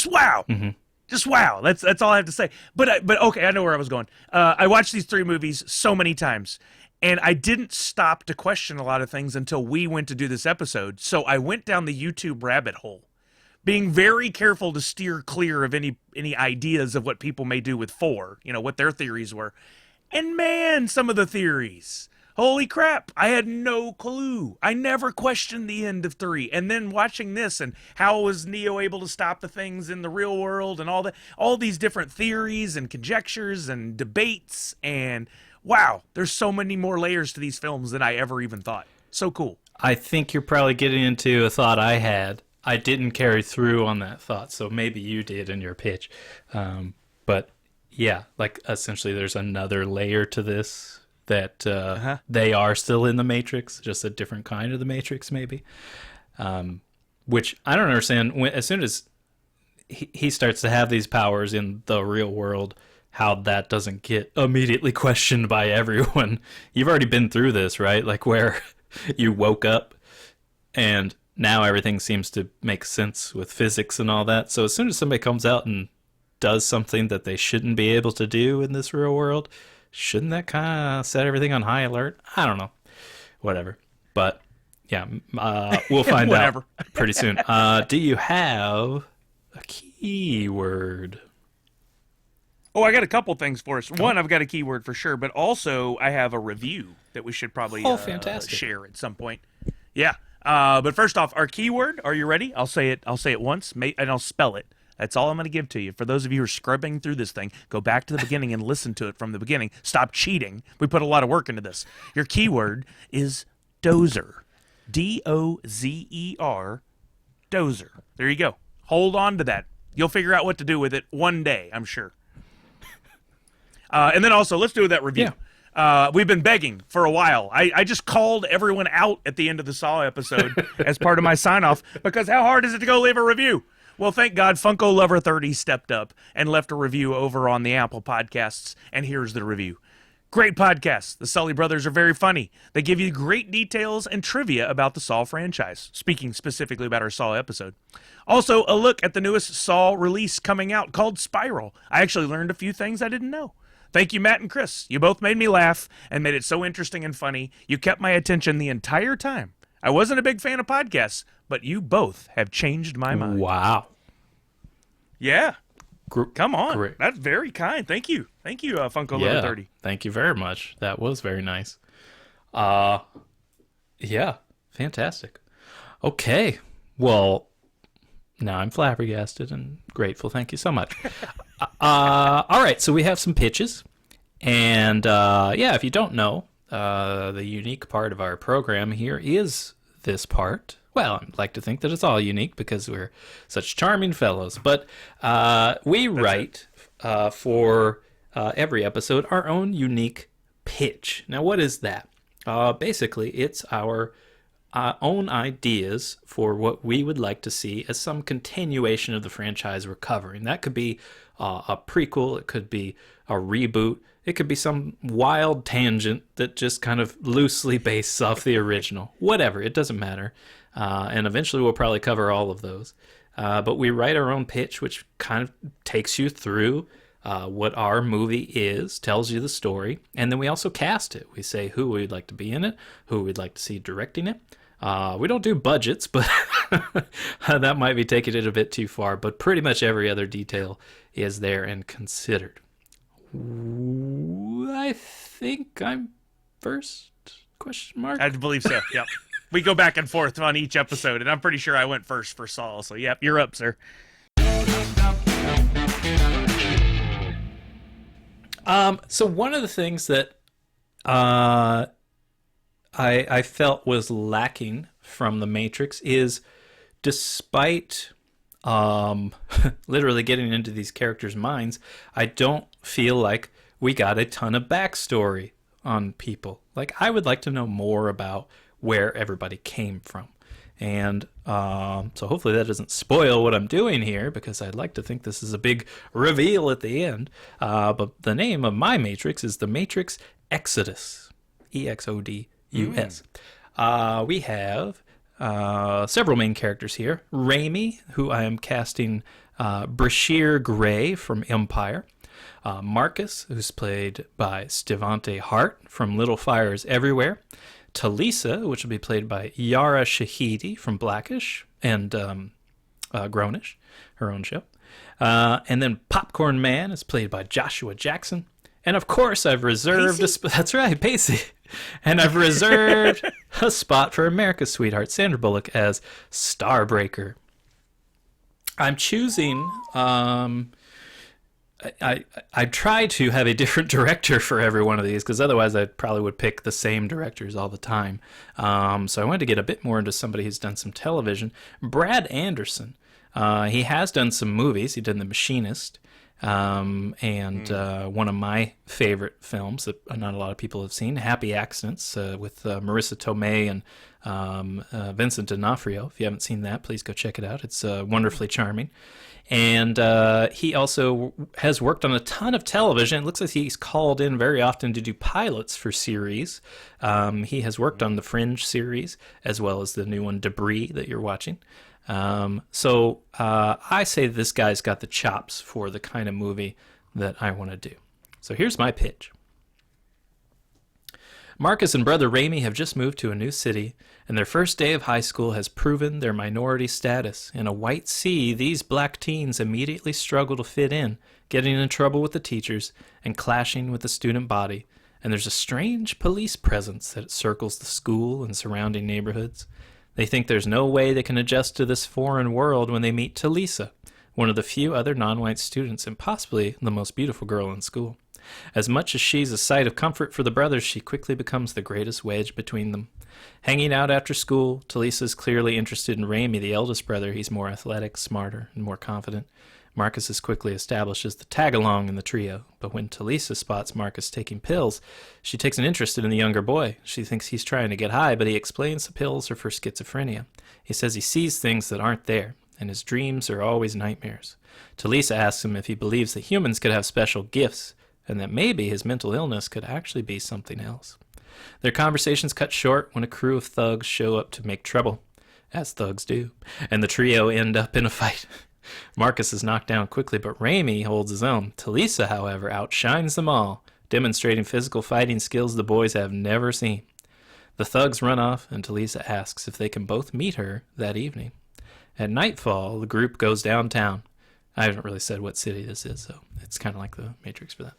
wow. Mm-hmm. Just wow. That's all I have to say. But okay, I know where I was going. I watched these 3 movies so many times, and I didn't stop to question a lot of things until we went to do this episode. So I went down the YouTube rabbit hole, being very careful to steer clear of any ideas of what people may do with 4, what their theories were. And man, some of the theories. Holy crap, I had no clue. I never questioned the end of 3. And then watching this and how was Neo able to stop the things in the real world and all these different theories and conjectures and debates, and wow, there's so many more layers to these films than I ever even thought. So cool. I think you're probably getting into a thought I had. I didn't carry through on that thought, so maybe you did in your pitch. But yeah, like essentially there's another layer to this that they are still in the Matrix, just a different kind of the Matrix maybe. Which I don't understand. As soon as he starts to have these powers in the real world, how that doesn't get immediately questioned by everyone. You've already been through this, right? Like where you woke up and now everything seems to make sense with physics and all that. So as soon as somebody comes out and does something that they shouldn't be able to do in this real world, shouldn't that kind of set everything on high alert? I don't know. Whatever. But yeah, we'll find out pretty soon. Do you have a keyword? Oh, I got a couple things for us. One, I've got a keyword for sure, but also I have a review that we should probably fantastic. Share at some point. Yeah. But first off, our keyword, are you ready? I'll say it once, and I'll spell it. That's all I'm going to give to you. For those of you who are scrubbing through this thing, go back to the beginning and listen to it from the beginning. Stop cheating. We put a lot of work into this. Your keyword is dozer. D-O-Z-E-R, dozer. There you go. Hold on to that. You'll figure out what to do with it one day, I'm sure. And then also, let's do that review. Yeah. We've been begging for a while. I just called everyone out at the end of the Saw episode as part of my sign-off, because how hard is it to go leave a review? Well, thank God Funko Lover 30 stepped up and left a review over on the Apple Podcasts, and here's the review. Great podcast. The Sully Brothers are very funny. They give you great details and trivia about the Saw franchise, speaking specifically about our Saw episode. Also, a look at the newest Saw release coming out called Spiral. I actually learned a few things I didn't know. Thank you, Matt and Chris. You both made me laugh and made it so interesting and funny. You kept my attention the entire time. I wasn't a big fan of podcasts, but you both have changed my mind. Wow. Yeah. Come on. Great. That's very kind. Thank you. Thank you, Funko Lover 30. Thank you very much. That was very nice. Yeah. Fantastic. Okay. Well, now I'm flabbergasted and grateful. Thank you so much. All right. So we have some pitches. And, if you don't know, the unique part of our program here is this part. Well, I'd like to think that it's all unique because we're such charming fellows. But we write for every episode our own unique pitch. Now, what is that? Basically, it's our own ideas for what we would like to see as some continuation of the franchise we're covering. That could be a prequel. It could be a reboot. It could be some wild tangent that just kind of loosely based off the original. Whatever, it doesn't matter. And eventually we'll probably cover all of those. But we write our own pitch, which kind of takes you through what our movie is, tells you the story, and then we also cast it. We say who we'd like to be in it, who we'd like to see directing it. We don't do budgets, but that might be taking it a bit too far. But pretty much every other detail is there and considered. I think I'm first? Question mark? I believe so, yep. We go back and forth on each episode, and I'm pretty sure I went first for Saul. So, yep, you're up, sir. So one of the things that I felt was lacking from The Matrix is, despite literally getting into these characters' minds, I don't feel like we got a ton of backstory on people. Like, I would like to know more about where everybody came from. And so hopefully that doesn't spoil what I'm doing here, because I'd like to think this is a big reveal at the end. But the name of my Matrix is The Matrix Exodus. E-X-O-D-U-S. We have several main characters here. Raimi, who I am casting Brashear Gray from Empire. Marcus, who's played by Stevante Hart from Little Fires Everywhere. Talisa, which will be played by Yara Shahidi from Blackish and Grownish, her own show. And then Popcorn Man is played by Joshua Jackson. And of course, I've reserved that's right, Pacey. And I've reserved a spot for America's sweetheart, Sandra Bullock, as Starbreaker. I'm choosing. I try to have a different director for every one of these, because otherwise I probably would pick the same directors all the time. So I wanted to get a bit more into somebody who's done some television. Brad Anderson. He has done some movies. He did The Machinist, and one of my favorite films that not a lot of people have seen, Happy Accidents, with Marissa Tomei and Vincent D'Onofrio. If you haven't seen that, please go check it out. It's wonderfully charming. And he also has worked on a ton of television. It looks like he's called in very often to do pilots for series. He has worked on the Fringe series, as well as the new one, Debris, that you're watching. So I say this guy's got the chops for the kind of movie that I want to do. So here's my pitch. Marcus and brother Raimi have just moved to a new city, and their first day of high school has proven their minority status. In a white sea, these black teens immediately struggle to fit in, getting in trouble with the teachers and clashing with the student body, and there's a strange police presence that circles the school and surrounding neighborhoods. They think there's no way they can adjust to this foreign world when they meet Talisa, one of the few other non-white students and possibly the most beautiful girl in school. As much as she's a sight of comfort for the brothers, she quickly becomes the greatest wedge between them. Hanging out after school, Talisa's clearly interested in Raimi, the eldest brother. He's more athletic, smarter, and more confident. Marcus is quickly established as the tag-along in the trio, but when Talisa spots Marcus taking pills, she takes an interest in the younger boy. She thinks he's trying to get high, but he explains the pills are for schizophrenia. He says he sees things that aren't there, and his dreams are always nightmares. Talisa asks him if he believes that humans could have special gifts, and that maybe his mental illness could actually be something else. Their conversations cut short when a crew of thugs show up to make trouble, as thugs do, and the trio end up in a fight. Marcus is knocked down quickly, but Raimi holds his own. Talisa, however, outshines them all, demonstrating physical fighting skills the boys have never seen. The thugs run off, and Talisa asks if they can both meet her that evening. At nightfall, the group goes downtown. I haven't really said what city this is, so it's kind of like the Matrix for that.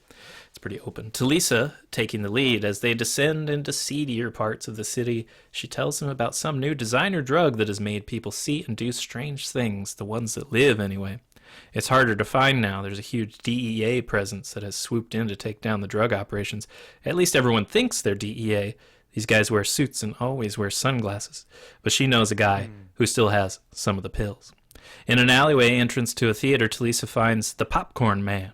It's pretty open. Talisa taking the lead. As they descend into seedier parts of the city, she tells them about some new designer drug that has made people see and do strange things, the ones that live anyway. It's harder to find now. There's a huge DEA presence that has swooped in to take down the drug operations. At least everyone thinks they're DEA. These guys wear suits and always wear sunglasses. But she knows a guy who still has some of the pills. In an alleyway entrance to a theater, Talisa finds the Popcorn Man.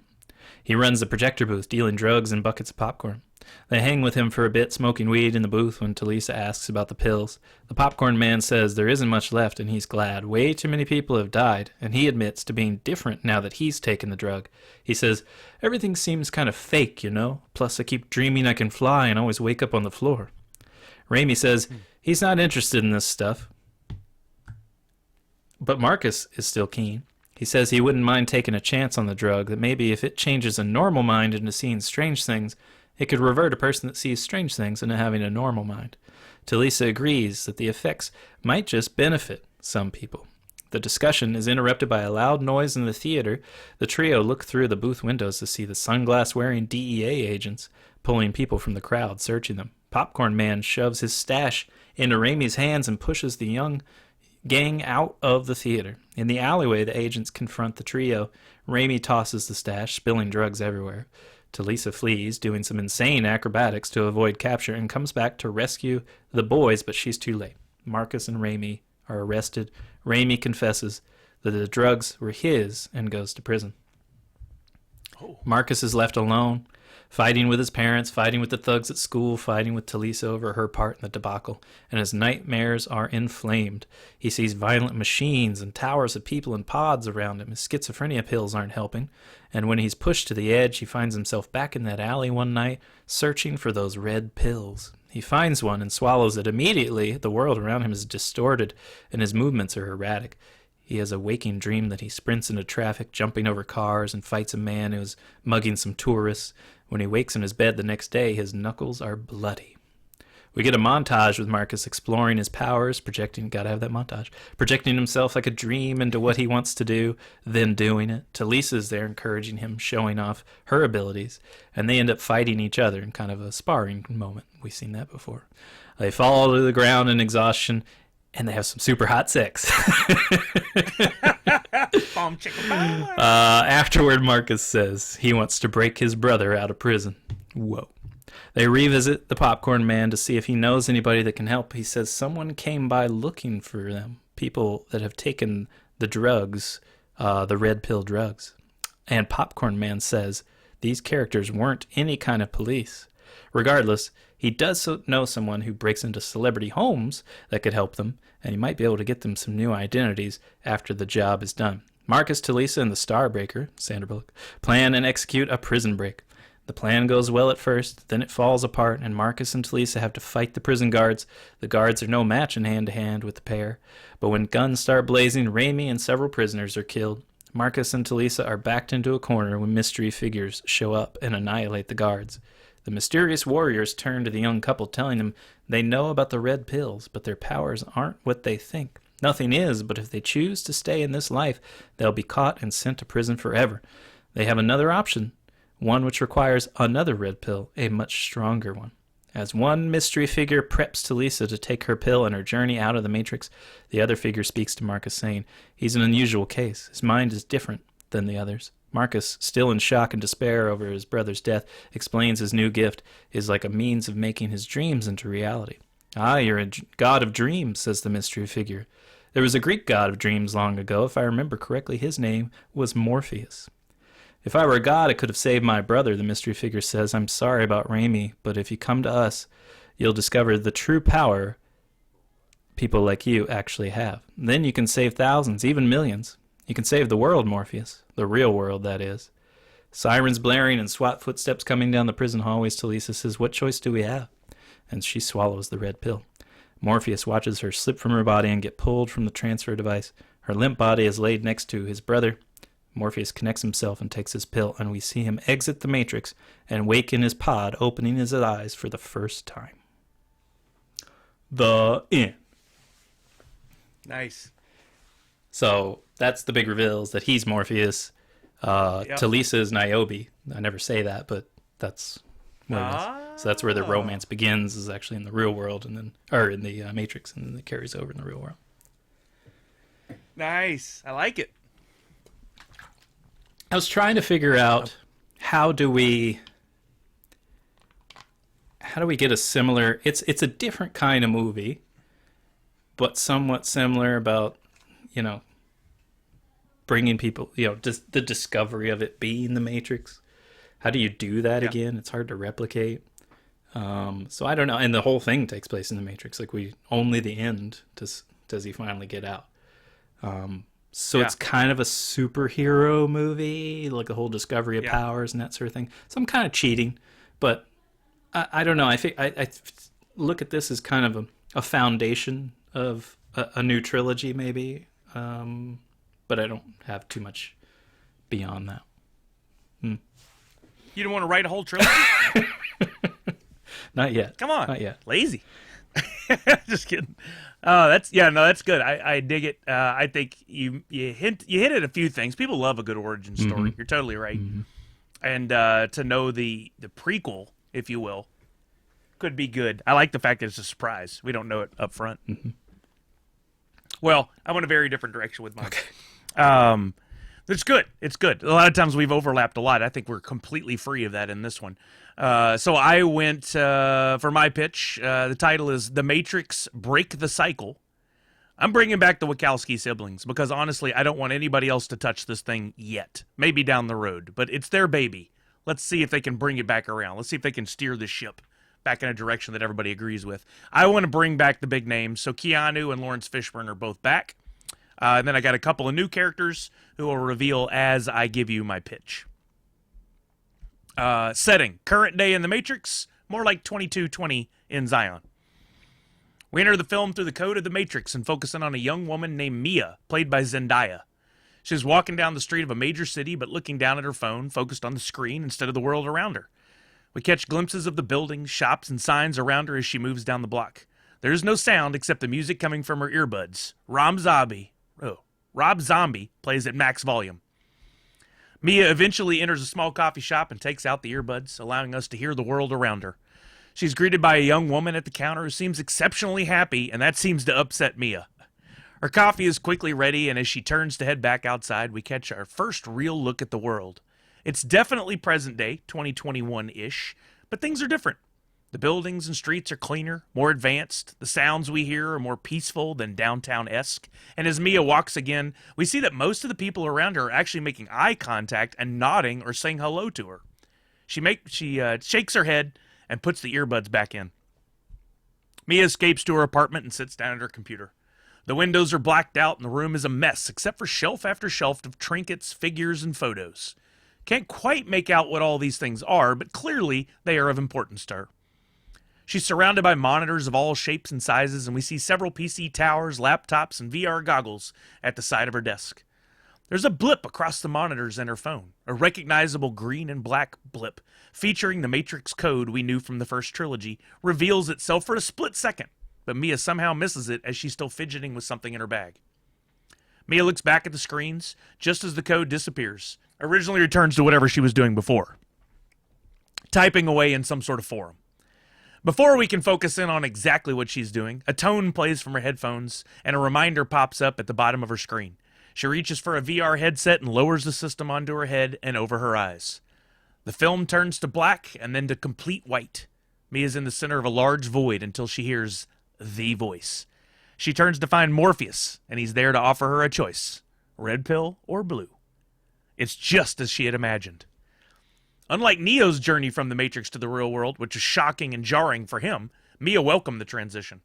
He runs the projector booth, dealing drugs and buckets of popcorn. They hang with him for a bit, smoking weed in the booth when Talisa asks about the pills. The Popcorn Man says there isn't much left, and he's glad. Way too many people have died, and he admits to being different now that he's taken the drug. He says, everything seems kind of fake, you know? Plus, I keep dreaming I can fly and always wake up on the floor. Raimi says he's not interested in this stuff. But Marcus is still keen. He says he wouldn't mind taking a chance on the drug, that maybe if it changes a normal mind into seeing strange things, it could revert a person that sees strange things into having a normal mind. Talisa agrees that the effects might just benefit some people. The discussion is interrupted by a loud noise in the theater. The trio look through the booth windows to see the sunglass-wearing DEA agents pulling people from the crowd, searching them. Popcorn Man shoves his stash into Raimi's hands and pushes the young gang out of the theater. In the alleyway, the agents confront the trio. Raimi tosses the stash, spilling drugs everywhere. Talisa flees, doing some insane acrobatics to avoid capture, and comes back to rescue the boys, but she's too late. Marcus and Raimi are arrested. Raimi confesses that the drugs were his and goes to prison. Marcus is left alone, fighting with his parents, fighting with the thugs at school, fighting with Talisa over her part in the debacle, and his nightmares are inflamed. He sees violent machines and towers of people in pods around him. His schizophrenia pills aren't helping, and when he's pushed to the edge, he finds himself back in that alley one night, searching for those red pills. He finds one and swallows it. Immediately, the world around him is distorted, and his movements are erratic. He has a waking dream that he sprints into traffic, jumping over cars, and fights a man who is mugging some tourists. When he wakes in his bed the next day, his knuckles are bloody. We get a montage with Marcus exploring his powers, projecting himself like a dream into what he wants to do, then doing it. Talisa's there encouraging him, showing off her abilities, and they end up fighting each other in kind of a sparring moment. We've seen that before. They fall to the ground in exhaustion, and they have some super hot sex. Afterward, Marcus says he wants to break his brother out of prison. Whoa. They revisit the Popcorn Man to see if he knows anybody that can help. He says someone came by looking for them, people that have taken the drugs, the red pill drugs. And Popcorn Man says these characters weren't any kind of police. Regardless, he does know someone who breaks into celebrity homes that could help them, and he might be able to get them some new identities after the job is done. Marcus, Talisa, and the Starbreaker, Sandra Bullock, plan and execute a prison break. The plan goes well at first, then it falls apart, and Marcus and Talisa have to fight the prison guards. The guards are no match in hand-to-hand with the pair, but when guns start blazing, Raimi and several prisoners are killed. Marcus and Talisa are backed into a corner when mystery figures show up and annihilate the guards. The mysterious warriors turn to the young couple, telling them they know about the red pills, but their powers aren't what they think. Nothing is, but if they choose to stay in this life, they'll be caught and sent to prison forever. They have another option, one which requires another red pill, a much stronger one. As one mystery figure preps Talisa to take her pill in her journey out of the Matrix, the other figure speaks to Marcus, saying he's an unusual case. His mind is different than the others. Marcus, still in shock and despair over his brother's death, explains his new gift is like a means of making his dreams into reality. Ah, you're a god of dreams, says the mystery figure. There was a Greek god of dreams long ago. If I remember correctly, his name was Morpheus. If I were a god, I could have saved my brother, the mystery figure says. I'm sorry about Raimi, but if you come to us, you'll discover the true power people like you actually have. Then you can save thousands, even millions. You can save the world, Morpheus. The real world, that is. Sirens blaring and SWAT footsteps coming down the prison hallways. Talisa says, what choice do we have? And she swallows the red pill. Morpheus watches her slip from her body and get pulled from the transfer device. Her limp body is laid next to his brother. Morpheus connects himself and takes his pill, and we see him exit the Matrix and wake in his pod, opening his eyes for the first time. The end. Nice. So that's the big reveal, is that he's Morpheus. Talisa is Niobe. I never say that, but that's what it is. So that's where the romance begins, is actually in the real world, and then, or in the Matrix, and then it carries over in the real world. Nice. I like it. I was trying to figure out how do we get a similar, it's a different kind of movie, but somewhat similar about, bringing people, just the discovery of it being the Matrix. How do you do that again? It's hard to replicate. So I don't know. And the whole thing takes place in the Matrix. Like only the end does he finally get out. So it's kind of a superhero movie, like the whole discovery of powers and that sort of thing. So I'm kind of cheating, but I don't know. I think I look at this as kind of a foundation of a new trilogy, maybe. But I don't have too much beyond that. You don't want to write a whole trilogy? Not yet. Come on. Not yet. Lazy. Just kidding. Oh, that's good. I dig it. I think you hit at a few things. People love a good origin story. You're totally right. And to know the prequel, if you will, could be good. I like the fact that it's a surprise. We don't know it up front. Well, I went a very different direction with mine. Okay. It's good. It's good. A lot of times we've overlapped a lot. I think we're completely free of that in this one. So I went for my pitch. The title is The Matrix Break the Cycle. I'm bringing back the Wachowski siblings because, honestly, I don't want anybody else to touch this thing yet. Maybe down the road, but it's their baby. Let's see if they can bring it back around. Let's see if they can steer the ship back in a direction that everybody agrees with. I want to bring back the big names. So Keanu and Lawrence Fishburne are both back. And then I got a couple of new characters who will reveal as I give you my pitch. Setting, current day in the Matrix, more like 2220 in Zion. We enter the film through the code of the Matrix and focus in on a young woman named Mia, played by Zendaya. She's walking down the street of a major city, but looking down at her phone, focused on the screen instead of the world around her. We catch glimpses of the buildings, shops, and signs around her as she moves down the block. There is no sound except the music coming from her earbuds. Rob Zombie plays at max volume. Mia eventually enters a small coffee shop and takes out the earbuds, allowing us to hear the world around her. She's greeted by a young woman at the counter who seems exceptionally happy, and that seems to upset Mia. Her coffee is quickly ready, and as she turns to head back outside, we catch our first real look at the world. It's definitely present day, 2021-ish, but things are different. The buildings and streets are cleaner, more advanced. The sounds we hear are more peaceful than downtown-esque. And as Mia walks again, we see that most of the people around her are actually making eye contact and nodding or saying hello to her. She shakes her head and puts the earbuds back in. Mia escapes to her apartment and sits down at her computer. The windows are blacked out and the room is a mess, except for shelf after shelf of trinkets, figures, and photos. Can't quite make out what all these things are, but clearly they are of importance to her. She's surrounded by monitors of all shapes and sizes, and we see several PC towers, laptops, and VR goggles at the side of her desk. There's a blip across the monitors in her phone, a recognizable green and black blip featuring the Matrix code we knew from the first trilogy, reveals itself for a split second, but Mia somehow misses it as she's still fidgeting with something in her bag. Mia looks back at the screens just as the code disappears, originally returns to whatever she was doing before, typing away in some sort of forum. Before we can focus in on exactly what she's doing, a tone plays from her headphones and a reminder pops up at the bottom of her screen. She reaches for a VR headset and lowers the system onto her head and over her eyes. The film turns to black and then to complete white. Mia's in the center of a large void until she hears the voice. She turns to find Morpheus, and he's there to offer her a choice, red pill or blue. It's just as she had imagined. Unlike Neo's journey from the Matrix to the real world, which is shocking and jarring for him, Mia welcomed the transition.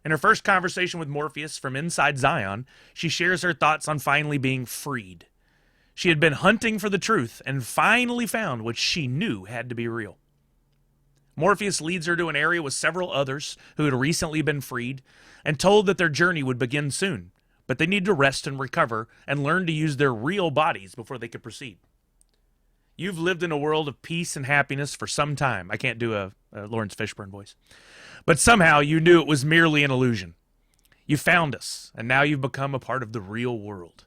In her first conversation with Morpheus from inside Zion, she shares her thoughts on finally being freed. She had been hunting for the truth and finally found what she knew had to be real. Morpheus leads her to an area with several others who had recently been freed and told that their journey would begin soon, but they need to rest and recover and learn to use their real bodies before they could proceed. You've lived in a world of peace and happiness for some time. I can't do a Lawrence Fishburne voice. But somehow you knew it was merely an illusion. You found us, and now you've become a part of the real world.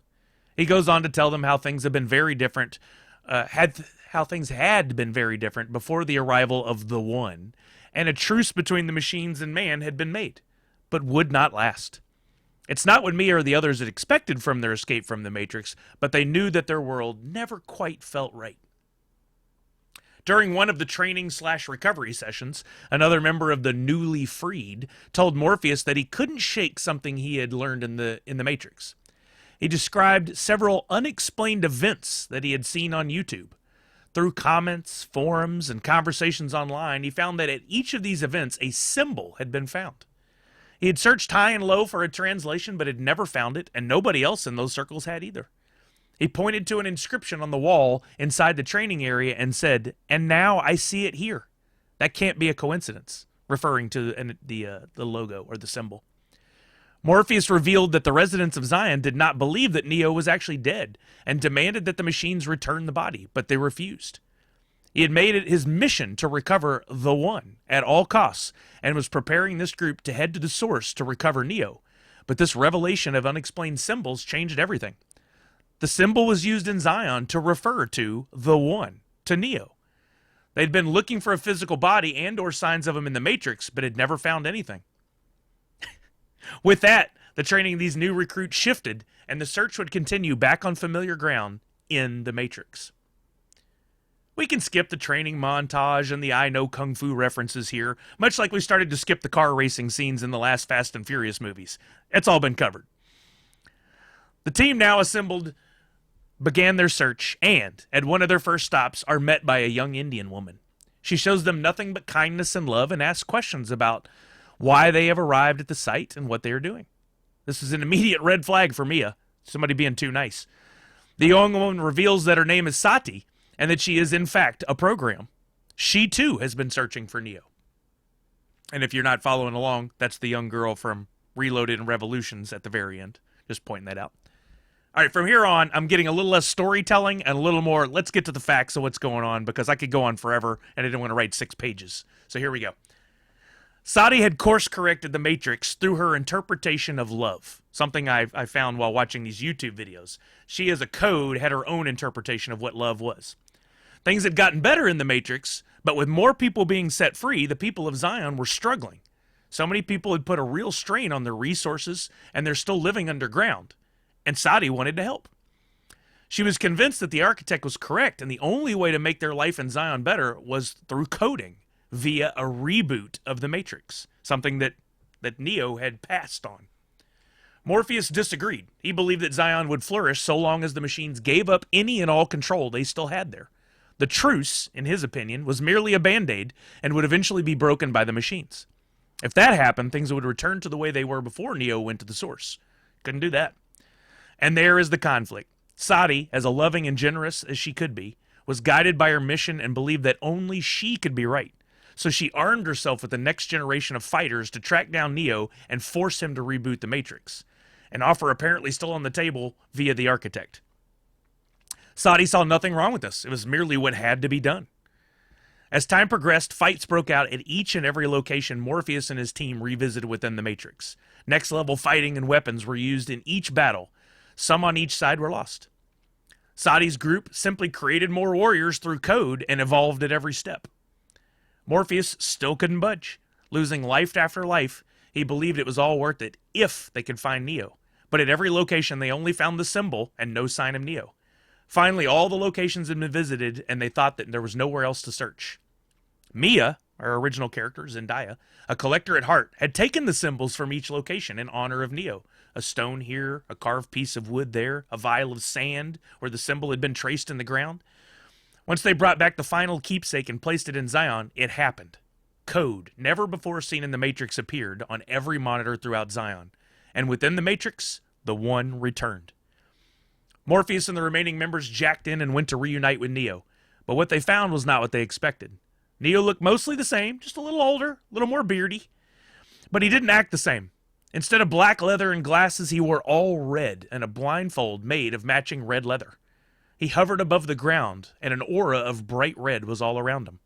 He goes on to tell them how things have been very different, how things had been very different before the arrival of the One, and a truce between the machines and man had been made, but would not last. It's not what Mia or the others had expected from their escape from the Matrix, but they knew that their world never quite felt right. During one of the training/recovery sessions, another member of the newly freed told Morpheus that he couldn't shake something he had learned in the Matrix. He described several unexplained events that he had seen on YouTube. Through comments, forums, and conversations online, he found that at each of these events, a symbol had been found. He had searched high and low for a translation, but had never found it, and nobody else in those circles had either. He pointed to an inscription on the wall inside the training area and said, "And now I see it here. That can't be a coincidence," referring to the logo or the symbol. Morpheus revealed that the residents of Zion did not believe that Neo was actually dead and demanded that the machines return the body, but they refused. He had made it his mission to recover the One at all costs and was preparing this group to head to the source to recover Neo, but this revelation of unexplained symbols changed everything. The symbol was used in Zion to refer to the One, to Neo. They'd been looking for a physical body and or signs of him in the Matrix, but had never found anything. With that, the training of these new recruits shifted, and the search would continue back on familiar ground in the Matrix. We can skip the training montage and the I Know Kung Fu references here, much like we started to skip the car racing scenes in the last Fast and Furious movies. It's all been covered. The team now assembled began their search, and at one of their first stops are met by a young Indian woman. She shows them nothing but kindness and love and asks questions about why they have arrived at the site and what they are doing. This is an immediate red flag for Mia, somebody being too nice. The young woman reveals that her name is Sati and that she is in fact a program. She too has been searching for Neo. And if you're not following along, that's the young girl from Reloaded and Revolutions at the very end. Just pointing that out. All right, from here on, I'm getting a little less storytelling and a little more, let's get to the facts of what's going on, because I could go on forever, and I didn't want to write 6 pages. So here we go. Sadi had course-corrected the Matrix through her interpretation of love, something I found while watching these YouTube videos. She, as a code, had her own interpretation of what love was. Things had gotten better in the Matrix, but with more people being set free, the people of Zion were struggling. So many people had put a real strain on their resources, and they're still living underground. And Sadi wanted to help. She was convinced that the architect was correct, and the only way to make their life in Zion better was through coding, via a reboot of the Matrix, something that Neo had passed on. Morpheus disagreed. He believed that Zion would flourish so long as the machines gave up any and all control they still had there. The truce, in his opinion, was merely a band-aid and would eventually be broken by the machines. If that happened, things would return to the way they were before Neo went to the source. Couldn't do that. And there is the conflict. Sadi, as a loving and generous as she could be, was guided by her mission and believed that only she could be right. So she armed herself with the next generation of fighters to track down Neo and force him to reboot the Matrix. An offer apparently still on the table via the architect. Sadi saw nothing wrong with this. It was merely what had to be done. As time progressed, fights broke out at each and every location Morpheus and his team revisited within the Matrix. Next-level fighting and weapons were used in each battle. Some on each side were lost. Sadi's group simply created more warriors through code and evolved at every step. Morpheus still couldn't budge. Losing life after life, he believed it was all worth it if they could find Neo. But at every location, they only found the symbol and no sign of Neo. Finally, all the locations had been visited, and they thought that there was nowhere else to search. Mia, our original character, Zendaya, a collector at heart, had taken the symbols from each location in honor of Neo. A stone here, a carved piece of wood there, a vial of sand where the symbol had been traced in the ground. Once they brought back the final keepsake and placed it in Zion, it happened. Code, never before seen in the Matrix, appeared on every monitor throughout Zion. And within the Matrix, the One returned. Morpheus and the remaining members jacked in and went to reunite with Neo. But what they found was not what they expected. Neo looked mostly the same, just a little older, a little more beardy. But he didn't act the same. Instead of black leather and glasses, he wore all red and a blindfold made of matching red leather. He hovered above the ground, and an aura of bright red was all around him.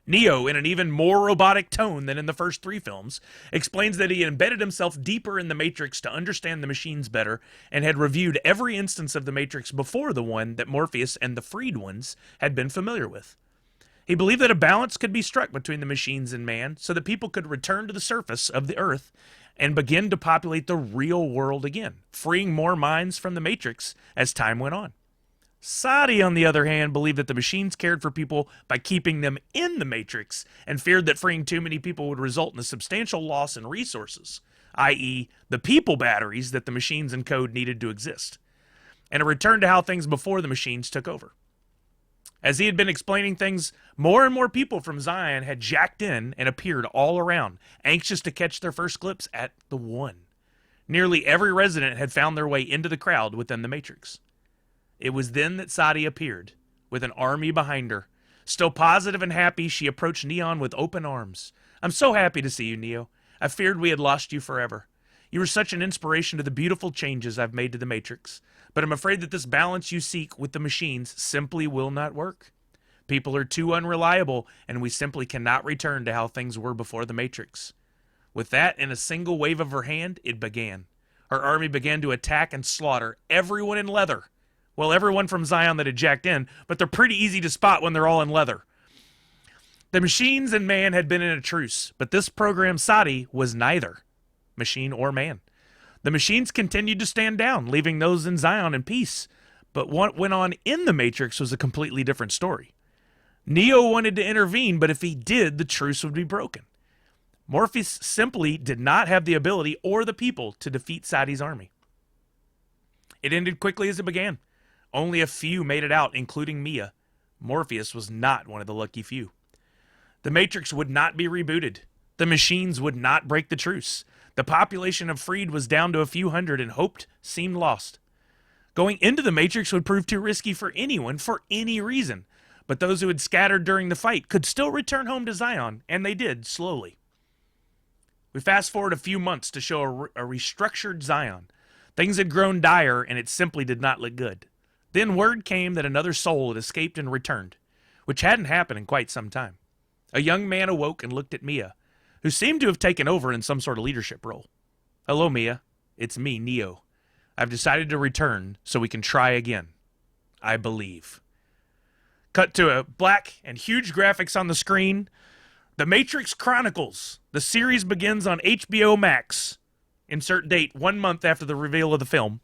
Neo, in an even more robotic tone than in the first 3 films, explains that he embedded himself deeper in the Matrix to understand the machines better and had reviewed every instance of the Matrix before the one that Morpheus and the freed ones had been familiar with. He believed that a balance could be struck between the machines and man so that people could return to the surface of the Earth and begin to populate the real world again, freeing more minds from the Matrix as time went on. Sadi, on the other hand, believed that the machines cared for people by keeping them in the Matrix and feared that freeing too many people would result in a substantial loss in resources, i.e., the people batteries that the machines and code needed to exist, and a return to how things before the machines took over. As he had been explaining things, more and more people from Zion had jacked in and appeared all around, anxious to catch their first glimpse at the One. Nearly every resident had found their way into the crowd within the Matrix. It was then that Sadi appeared, with an army behind her. Still positive and happy, she approached Neon with open arms. "I'm so happy to see you, Neo. I feared we had lost you forever. You were such an inspiration to the beautiful changes I've made to the Matrix. But I'm afraid that this balance you seek with the machines simply will not work. People are too unreliable, and we simply cannot return to how things were before the Matrix." With that, in a single wave of her hand, it began. Her army began to attack and slaughter everyone in leather. Well, everyone from Zion that had jacked in, but they're pretty easy to spot when they're all in leather. The machines and man had been in a truce, but this program Sadi was neither machine or man. The machines continued to stand down, leaving those in Zion in peace. But what went on in the Matrix was a completely different story. Neo wanted to intervene, but if he did, the truce would be broken. Morpheus simply did not have the ability or the people to defeat Sadi's army. It ended quickly as it began. Only a few made it out, including Mia. Morpheus was not one of the lucky few. The Matrix would not be rebooted. The machines would not break the truce. The population of freed was down to a few hundred, and hoped seemed lost. Going into the Matrix would prove too risky for anyone for any reason. but those who had scattered during the fight could still return home to Zion, and they did, slowly. We fast forward a few months to show a restructured Zion. Things had grown dire, and it simply did not look good. Then word came that another soul had escaped and returned, which hadn't happened in quite some time. A young man awoke and looked at Mia, who seemed to have taken over in some sort of leadership role. "Hello, Mia. It's me, Neo. I've decided to return so we can try again. I believe." Cut to a black and huge graphics on the screen. The Matrix Chronicles. The series begins on HBO Max. Insert date 1 month after the reveal of the film.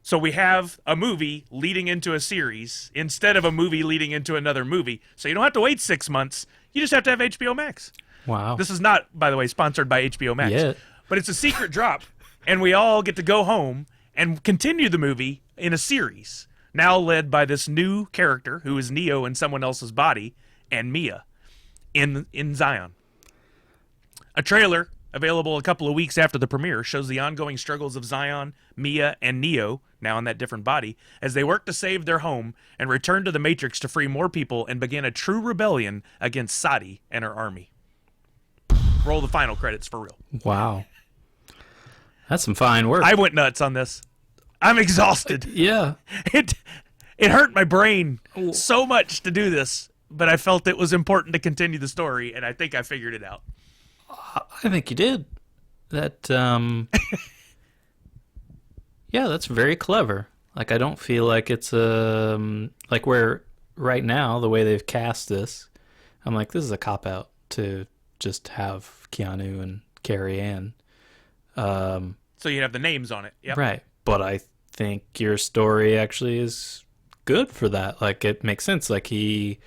So we have a movie leading into a series instead of a movie leading into another movie. So you don't have to wait 6 months. You just have to have HBO Max. Wow. This is not, by the way, sponsored by HBO Max. Yeah. But it's a secret drop, and we all get to go home and continue the movie in a series, now led by this new character who is Neo in someone else's body, and Mia in Zion. A trailer available a couple of weeks after the premiere shows the ongoing struggles of Zion, Mia, and Neo, now in that different body, as they work to save their home and return to the Matrix to free more people and begin a true rebellion against Sadi and her army. Roll the final credits for real. Wow. That's some fine work. I went nuts on this. I'm exhausted. Yeah. It hurt my brain so much to do this, but I felt it was important to continue the story, and I think I figured it out. I think you did. That, yeah, that's very clever. Like, I don't feel like it's, like where right now, the way they've cast this, I'm like, this is a cop-out to just have Keanu and Carrie-Anne. So you have the names on it. Yep. Right. But I think your story actually is good for that. Like, it makes sense. Like, he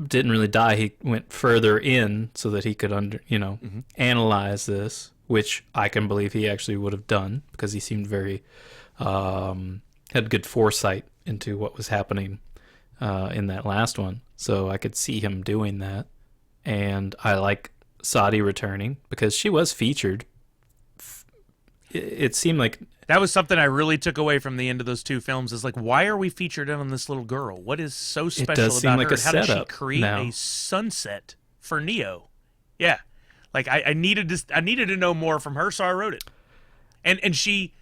didn't really die. He went further in so that he could analyze this, which I can believe he actually would have done because he seemed very had good foresight into what was happening in that last one. So I could see him doing that. And I like Sadi returning because she was featured. It seemed like that was something I really took away from the end of those two films. Is like, why are we featured on this little girl? What is so special about her? How does she create a sunset for Neo? Yeah, like I needed to know more from her, so I wrote it. And she,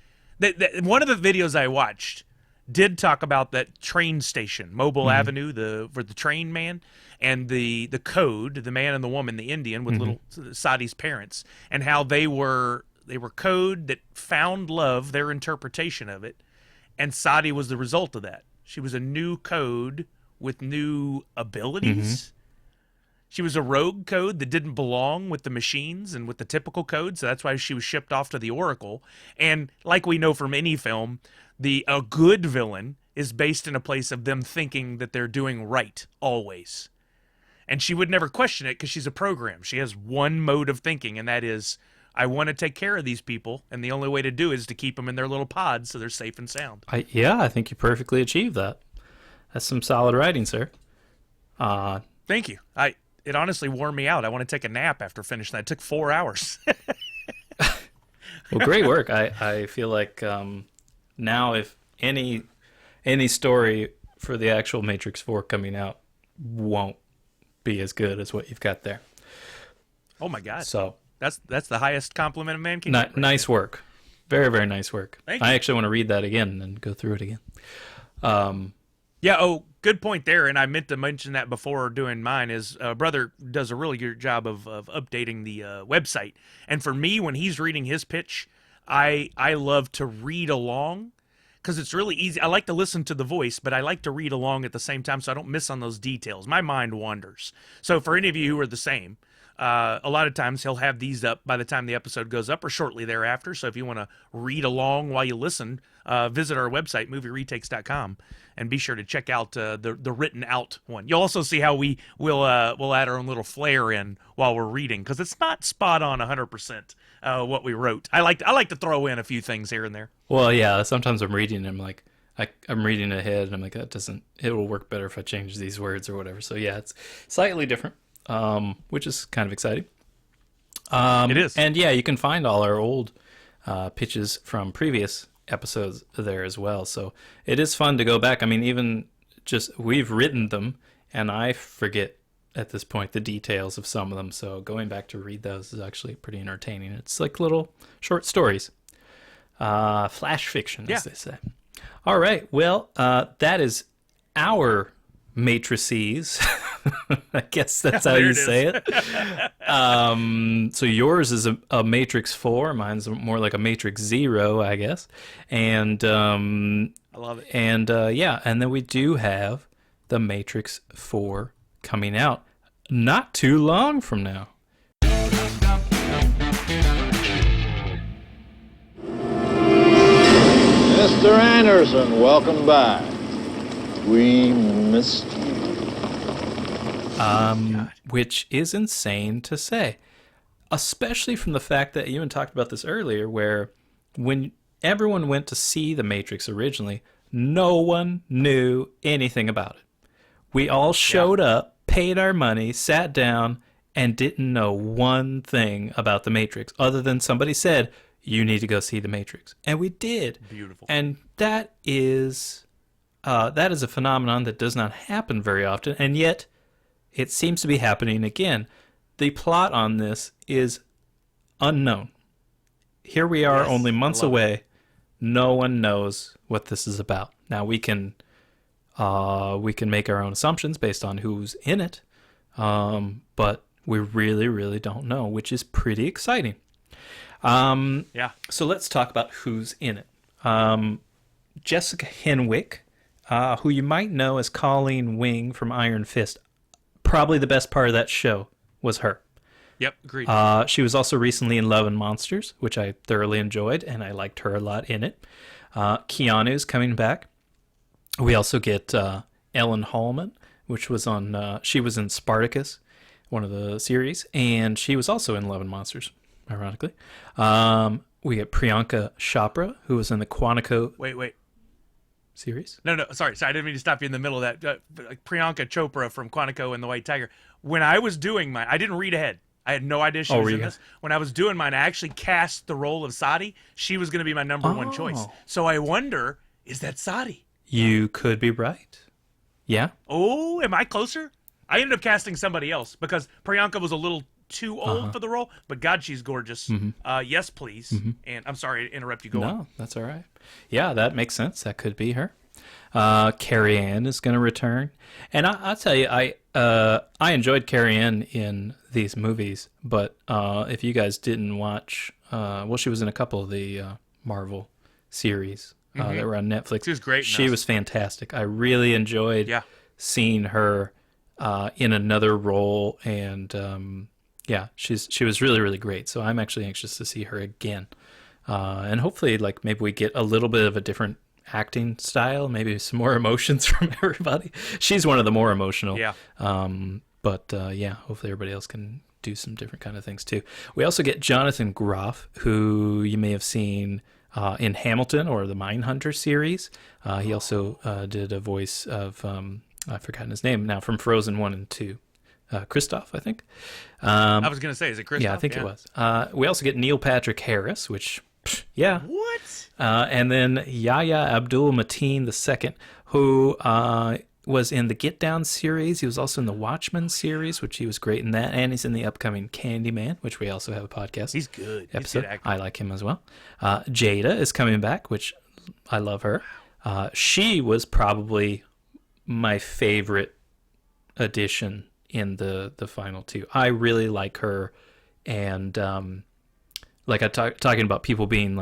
one of the videos I watched did talk about that train station, Mobile Avenue, for the train man, and the code, the man and the woman, the Indian with little Sadi's parents, and how they were code that found love, their interpretation of it, and Sadi was the result of that. She was a new code with new abilities. She was a rogue code that didn't belong with the machines and with the typical code, so that's why she was shipped off to the Oracle. And like we know from any film, a good villain is based in a place of them thinking that they're doing right always. And she would never question it because she's a program. She has one mode of thinking, and that is, I want to take care of these people, and the only way to do it is to keep them in their little pods so they're safe and sound. I think you perfectly achieved that. That's some solid writing, sir. Thank you. It honestly wore me out. I want to take a nap after finishing that. It took 4 hours. Well, great work. I feel like now if any story for the actual Matrix 4 coming out won't be as good as what you've got there. Oh my God. So that's the highest compliment a man can get. Nice work. Very, very nice work. Thank you. I actually want to read that again and go through it again. Yeah, good point there, and I meant to mention that before doing mine, is Brother does a really good job of updating the website. And for me, when he's reading his pitch, I love to read along because it's really easy. I like to listen to the voice, but I like to read along at the same time so I don't miss on those details. My mind wanders. So for any of you who are the same, a lot of times he'll have these up by the time the episode goes up or shortly thereafter. So if you want to read along while you listen, visit our website, movieretakes.com, and be sure to check out the written out one. You'll also see how we'll add our own little flair in while we're reading because it's not spot on 100% what we wrote. I like to throw in a few things here and there. Well, yeah. Sometimes I'm reading and I'm like, I'm reading ahead and I'm like, it will work better if I change these words or whatever. So yeah, it's slightly different. Which is kind of exciting. It is. And yeah, you can find all our old pitches from previous episodes there as well. So it is fun to go back. I mean, even we've written them, and I forget at this point the details of some of them. So going back to read those is actually pretty entertaining. It's like little short stories, flash fiction, as they say. All right, well, that is our matrices. I guess that's how you say it. So yours is a Matrix 4. Mine's more like a Matrix 0, I guess. And I love it. And and then we do have the Matrix 4 coming out not too long from now. Mr. Anderson, welcome back. We missed you. Which is insane to say, especially from the fact that you even talked about this earlier, where when everyone went to see The Matrix originally, no one knew anything about it. We all showed up, paid our money, sat down, and didn't know one thing about The Matrix, other than somebody said, you need to go see The Matrix. And we did. Beautiful. And that is a phenomenon that does not happen very often, and yet it seems to be happening again. The plot on this is unknown. Here we are, only months away. No one knows what this is about. Now we can make our own assumptions based on who's in it, but we really, really don't know, which is pretty exciting. So let's talk about who's in it. Jessica Henwick, who you might know as Colleen Wing from Iron Fist. Probably the best part of that show was her. Yep, agreed. She was also recently in Love and Monsters, which I thoroughly enjoyed, and I liked her a lot in it. Keanu's coming back. We also get Ellen Hallman, which was she was in Spartacus, one of the series, and she was also in Love and Monsters, ironically. We get Priyanka Chopra, who was in the Quantico Wait. series. No, sorry. I didn't mean to stop you in the middle of that. Like Priyanka Chopra from Quantico and the White Tiger. When I was doing mine, I didn't read ahead. I had no idea she was in this. When I was doing mine, I actually cast the role of Sadi. She was going to be my number one choice. So I wonder, is that Sadi? You could be right. Yeah. Oh, am I closer? I ended up casting somebody else because Priyanka was a little too old for the role, but God, she's gorgeous. Yes, please. And I'm sorry to interrupt you. Go on. No, that's all right. Yeah, that makes sense. That could be her. Carrie-Anne is going to return, and I'll tell you, I enjoyed Carrie-Anne in these movies. But if you guys didn't watch, she was in a couple of the Marvel series that were on Netflix. She was great. She was fantastic. I really enjoyed seeing her in another role, and she was really, really great. So I'm actually anxious to see her again. And hopefully, maybe we get a little bit of a different acting style, maybe some more emotions from everybody. She's one of the more emotional. Yeah. Hopefully everybody else can do some different kind of things too. We also get Jonathan Groff, who you may have seen in Hamilton or the Mindhunter series. He also did a voice of, I've forgotten his name now, from Frozen 1 and 2. Kristoff, I think. I was going to say, is it Kristoff? Yeah, I think it was. We also get Neil Patrick Harris, which, What? And then Yahya Abdul-Mateen II, who was in the Get Down series. He was also in the Watchmen series, which he was great in that. And he's in the upcoming Candyman, which we also have a podcast. He's good. Episode. He's good actor. I like him as well. Jada is coming back, which I love her. She was probably my favorite addition in the final two. I really like her, and talking about people being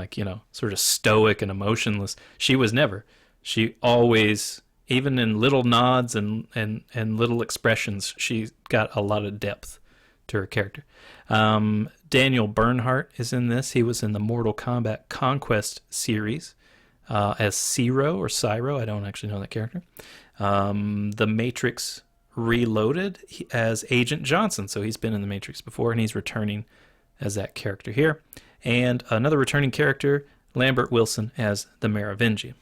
sort of stoic and emotionless. She was never. She always, even in little nods and little expressions, she got a lot of depth to her character. Daniel Bernhardt is in this. He was in the Mortal Kombat Conquest series as Cyro. I don't actually know that character. The Matrix Reloaded as Agent Johnson. So he's been in the Matrix before, and he's returning as that character here. And another returning character, Lambert Wilson as the Merovingian.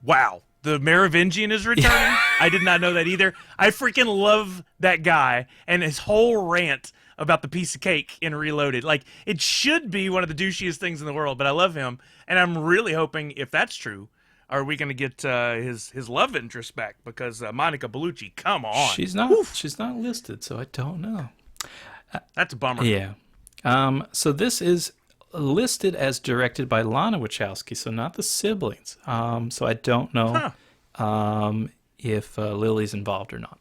Wow. The Merovingian is returning? I did not know that either. I freaking love that guy and his whole rant about the piece of cake in Reloaded. It should be one of the douchiest things in the world, but I love him. And I'm really hoping, if that's true, are we going to get his love interest back? Because Monica Bellucci, come on. She's not listed, so I don't know. That's a bummer. Yeah. So this is listed as directed by Lana Wachowski, so not the siblings. So I don't know if Lily's involved or not.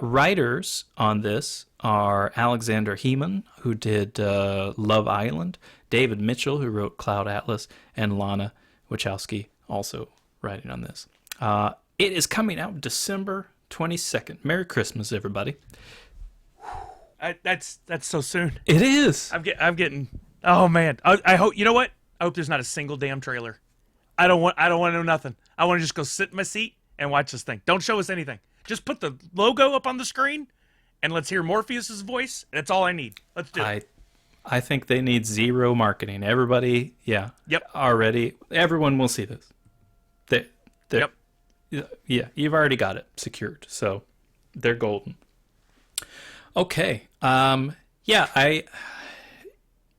Writers on this are Alexander Heyman, who did Love Island, David Mitchell, who wrote Cloud Atlas, and Lana Wachowski, also writing on this. It is coming out December 22nd. Merry Christmas, everybody. That's so soon. It is. I'm getting. Oh man. I hope. You know what? I hope there's not a single damn trailer. I don't want to know nothing. I want to just go sit in my seat and watch this thing. Don't show us anything. Just put the logo up on the screen, and let's hear Morpheus's voice. That's all I need. Let's do it. I think they need zero marketing. Everybody, yeah. Yep. Already, everyone will see this. Yep. Yeah, you've already got it secured, so they're golden. Okay. Yeah,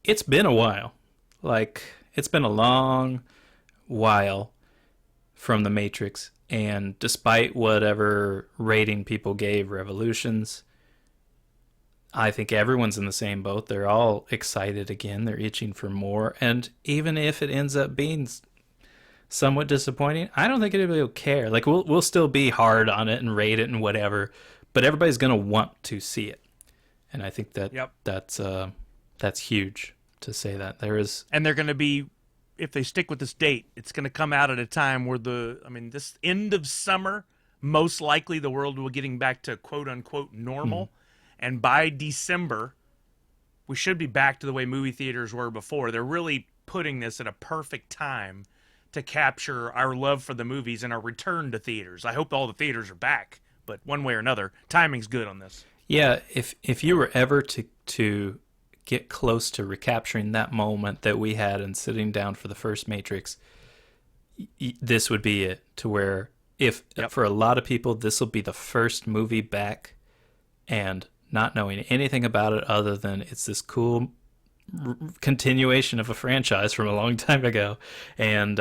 it's been a while. Like, it's been a long while from The Matrix, and despite whatever rating people gave Revolutions, I think everyone's in the same boat. They're all excited again. They're itching for more, and even if it ends up being somewhat disappointing, I don't think anybody will care. Like, we'll still be hard on it and rate it and whatever, but everybody's gonna want to see it. And I think that's huge to say that. And they're going to be, if they stick with this date, it's going to come out at a time where this end of summer, most likely the world will be getting back to quote unquote normal. And by December, we should be back to the way movie theaters were before. They're really putting this at a perfect time to capture our love for the movies and our return to theaters. I hope all the theaters are back, but one way or another, timing's good on this. Yeah, if you were ever to get close to recapturing that moment that we had in sitting down for the first Matrix, this would be it. To where, for a lot of people, this will be the first movie back, and not knowing anything about it other than it's this cool continuation of a franchise from a long time ago, and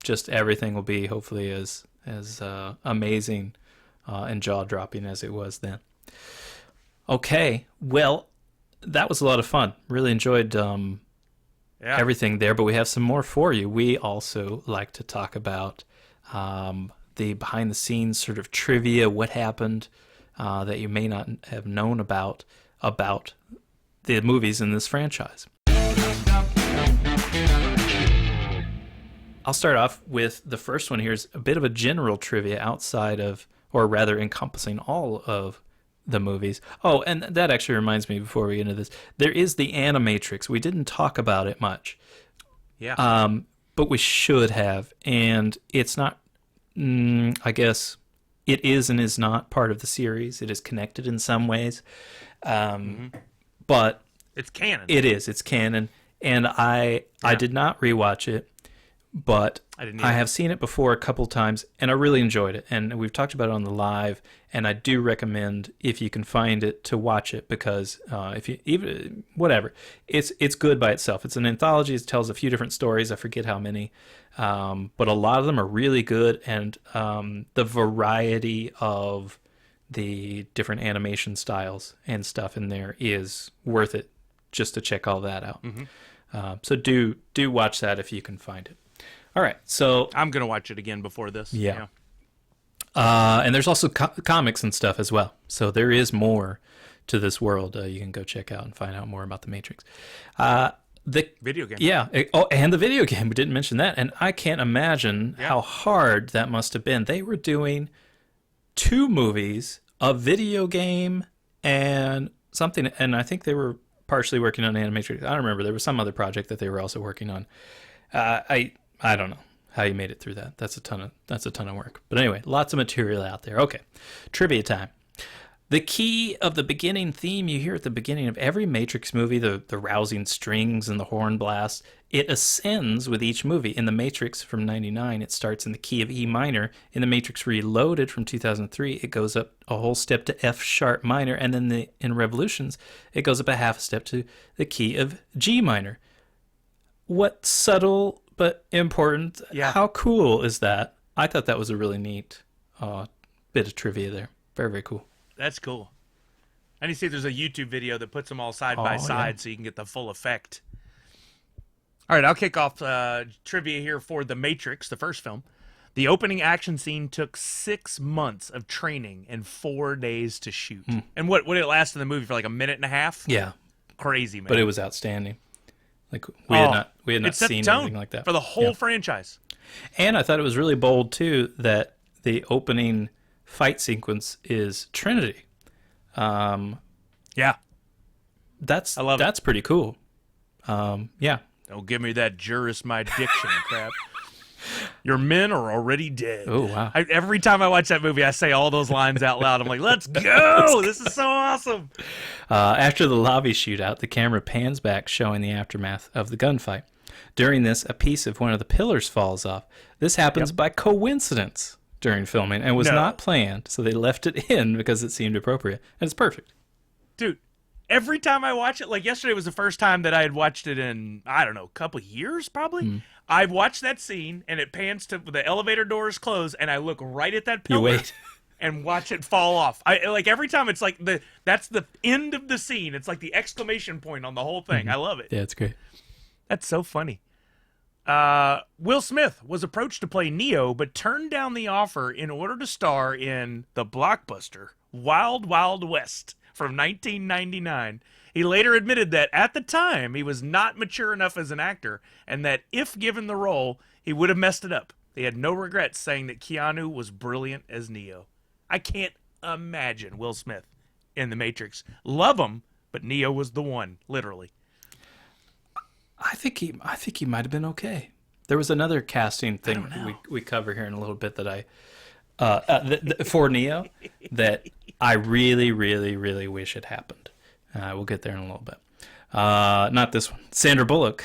just everything will be hopefully as amazing and jaw-dropping as it was then. Okay, well, that was a lot of fun. Really enjoyed everything there, but we have some more for you. We also like to talk about the behind-the-scenes sort of trivia, what happened that you may not have known about the movies in this franchise. I'll start off with the first one. Here's a bit of a general trivia outside of, or rather encompassing all of the movies. Oh, and that actually reminds me before we get into this, there is the Animatrix. We didn't talk about it much. Yeah. But we should have. And it's not, I guess, it is and is not part of the series. It is connected in some ways. But it's canon. It is. It's canon. And I did not rewatch it, but I have seen it before a couple times, and I really enjoyed it. And we've talked about it on the live, and I do recommend, if you can find it, to watch it, because it's good by itself. It's an anthology. It tells a few different stories. I forget how many, but a lot of them are really good, and the variety of the different animation styles and stuff in there is worth it just to check all that out. So do watch that if you can find it. All right, so I'm gonna watch it again before this. Yeah. And there's also comics and stuff as well. So there is more to this world. You can go check out and find out more about the Matrix. The video game. Yeah. And the video game. We didn't mention that. And I can't imagine how hard that must have been. They were doing 2 movies, a video game, and something. And I think they were partially working on Animatrix. I don't remember. There was some other project that they were also working on. I don't know how you made it through that. That's a ton of work. But anyway, lots of material out there. Okay, trivia time. The key of the beginning theme you hear at the beginning of every Matrix movie, the rousing strings and the horn blast, it ascends with each movie. In The Matrix from 1999, it starts in the key of E minor. In The Matrix Reloaded from 2003, it goes up a whole step to F sharp minor. And then in Revolutions, it goes up a half step to the key of G minor. What subtle but important. Yeah. How cool is that? I thought that was a really neat bit of trivia there. Very, very cool. That's cool. And you see there's a YouTube video that puts them all side by side so you can get the full effect. All right, I'll kick off trivia here for The Matrix, the first film. The opening action scene took 6 months of training and 4 days to shoot. And what it lasted in the movie for like a minute and a half? Yeah. Crazy, man. But it was outstanding. Like we had not seen anything like that for the whole franchise. And I thought it was really bold too that the opening fight sequence is Trinity. Yeah. That's I love that's pretty cool. Yeah. Don't give me that Juris my diction crap. Your men are already dead. Oh, wow. Every time I watch that movie, I say all those lines out loud. I'm like, let's go. This is so awesome. After the lobby shootout, the camera pans back, showing the aftermath of the gunfight. During this, a piece of one of the pillars falls off. This happens by coincidence during filming and was not planned, so they left it in because it seemed appropriate. And it's perfect. Dude, every time I watch it, like yesterday was the first time that I had watched it in, I don't know, a couple years probably. I watched that scene, and it pans to the elevator doors close, and I look right at that pillar You wait. and watch it fall off. I like every time it's like that's the end of the scene. It's like the exclamation point on the whole thing. I love it. Yeah, it's great. That's so funny. Will Smith was approached to play Neo, but turned down the offer in order to star in the blockbuster Wild Wild West from 1999. He later admitted that at the time he was not mature enough as an actor, and that if given the role, he would have messed it up. He had no regrets, saying that Keanu was brilliant as Neo. I can't imagine Will Smith in The Matrix. Love him, but Neo was the one, literally. I think he might have been okay. There was another casting thing we cover here in a little bit that for Neo that I really, really, really wish had happened. We'll get there in a little bit. Not this one. Sandra Bullock.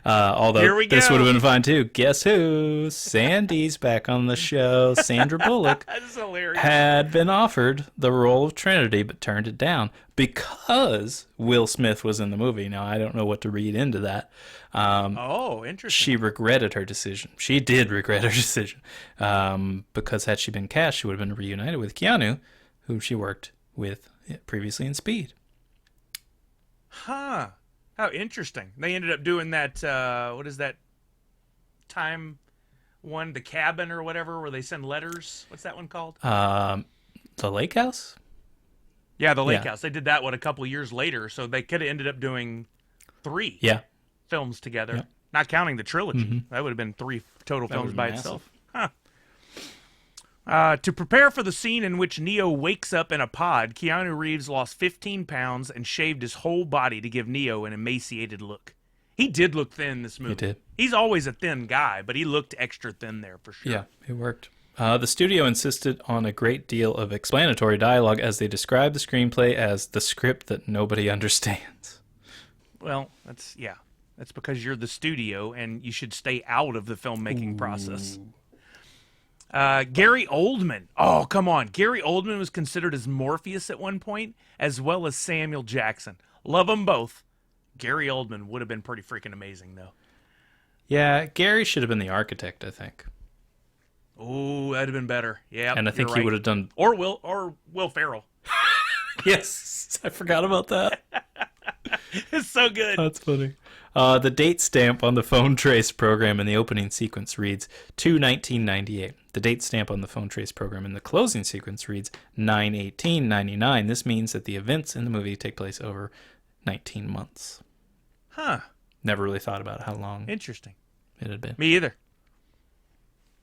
Although Here we this go. would have been fine too. Guess who? Sandy's back on the show. Sandra Bullock That's hilarious. had been offered the role of Trinity but turned it down because Will Smith was in the movie. Now, I don't know what to read into that. Oh, interesting. She regretted her decision. She did regret her decision. Because had she been cast, she would have been reunited with Keanu, who she worked with previously in Speed. Huh. How interesting. They ended up doing that, what is that time one, The Cabin or whatever, where they send letters. What's that one called? The Lake House? Yeah, The Lake yeah. House. They did that, a couple years later, so they could have ended up doing 3 films together, not counting the trilogy. That would have been 3 total films by itself. Huh. To prepare for the scene in which Neo wakes up in a pod, Keanu Reeves lost 15 pounds and shaved his whole body to give Neo an emaciated look. He did look thin in this movie. He did. He's always a thin guy, but he looked extra thin there for sure. Yeah, it worked. The studio insisted on a great deal of explanatory dialogue as they described the screenplay as the script that nobody understands. Well, that's because you're the studio and you should stay out of the filmmaking process. Gary Oldman. Oh, come on. Gary Oldman was considered as Morpheus at one point, as well as Samuel Jackson. Love them both. Gary Oldman would have been pretty freaking amazing, though. Yeah, Gary should have been the architect, I think. Oh, that'd have been better. Yeah, And I think you're he right. would have done... Or Will Ferrell. Yes, I forgot about that. It's so good. That's funny. The date stamp on the phone trace program in the opening sequence reads 2/1998. The date stamp on the phone trace program in the closing sequence reads 9/18/99. This means that the events in the movie take place over 19 months. Huh. Never really thought about how long Interesting. it had been. Me either.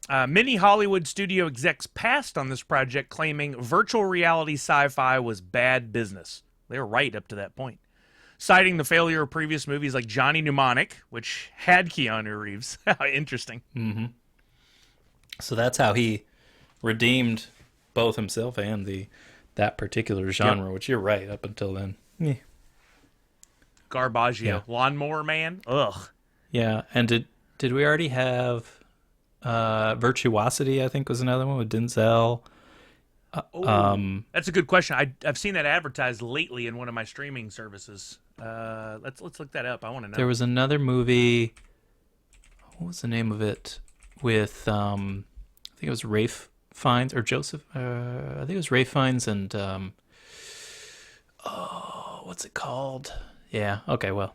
Many Hollywood studio execs passed on this project, claiming virtual reality sci-fi was bad business. They were right up to that point, citing the failure of previous movies like Johnny Mnemonic, which had Keanu Reeves. Interesting. Mm-hmm. So that's how he redeemed both himself and that particular genre, which you're right, up until then. Yeah. Garbaggio. Yeah. Lawnmower Man. Ugh. Yeah, and did we already have Virtuosity, I think, was another one with Denzel? That's a good question. I've seen that advertised lately in one of my streaming services. Let's look that up. I want to know. There was another movie what was the name of it? With I think it was Rafe Fiennes or Joseph. I think it was Rafe Fiennes and what's it called? Yeah. Okay. Well.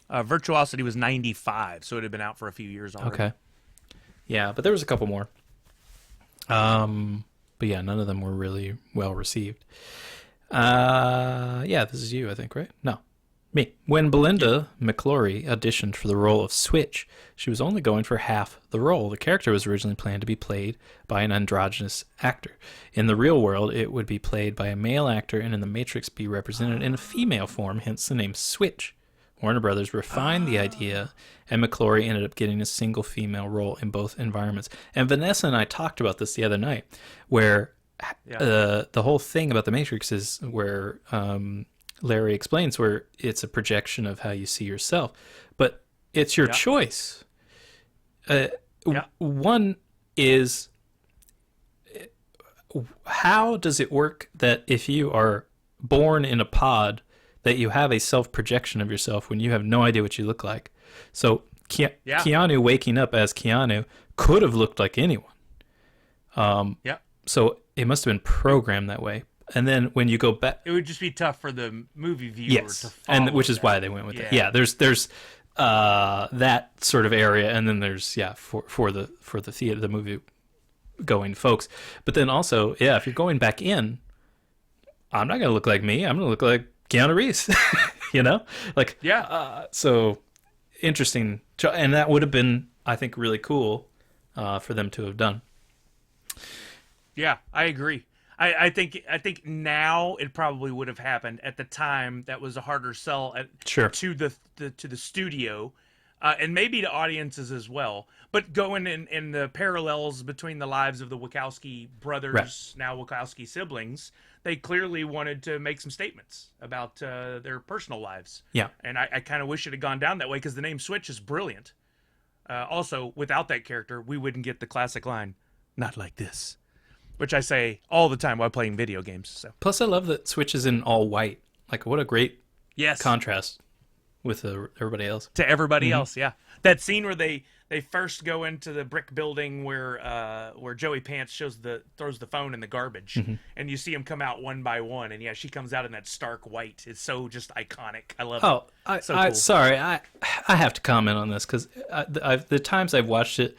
Virtuosity was 95, so it had been out for a few years already. Okay. Yeah, but there was a couple more. But yeah, none of them were really well received. Yeah, this is you, I think, right? No, me. When Belinda McClory auditioned for the role of Switch, she was only going for half the role. The character was originally planned to be played by an androgynous actor. In the real world, it would be played by a male actor, and in The Matrix, be represented in a female form, hence the name Switch. Warner Brothers refined the idea, and McClory ended up getting a single female role in both environments. And Vanessa and I talked about this the other night, where the whole thing about The Matrix is where Larry explains where it's a projection of how you see yourself. But it's your choice. One is, how does it work that if you are born in a pod, that you have a self-projection of yourself when you have no idea what you look like? So Keanu waking up as Keanu could have looked like anyone. So it must have been programmed that way. And then when you go back, it would just be tough for the movie viewer to follow, and which is why they went with it. Yeah, there's that sort of area, and then there's for the theater, the movie going folks. But then also, if you're going back in, I'm not going to look like me. I'm going to look like Keanu Reeves, so interesting. And that would have been, I think, really cool for them to have done. Yeah, I agree. I think now it probably would have happened. At the time, that was a harder sell to the studio, and maybe to audiences as well. But going in the parallels between the lives of the Wachowski brothers, now Wachowski siblings, they clearly wanted to make some statements about their personal lives. Yeah, and I kind of wish it had gone down that way, because the name Switch is brilliant. Also, without that character, we wouldn't get the classic line, "Not like this," which I say all the time while playing video games. So. Plus, I love that Switch is in all white. Like, what a great contrast with everybody else. To everybody else, yeah. That scene where they first go into the brick building where Joey Pants throws the phone in the garbage, and you see him come out one by one, and she comes out in that stark white. It's so just iconic. I love it. Cool. Sorry, I have to comment on this, because the times I've watched it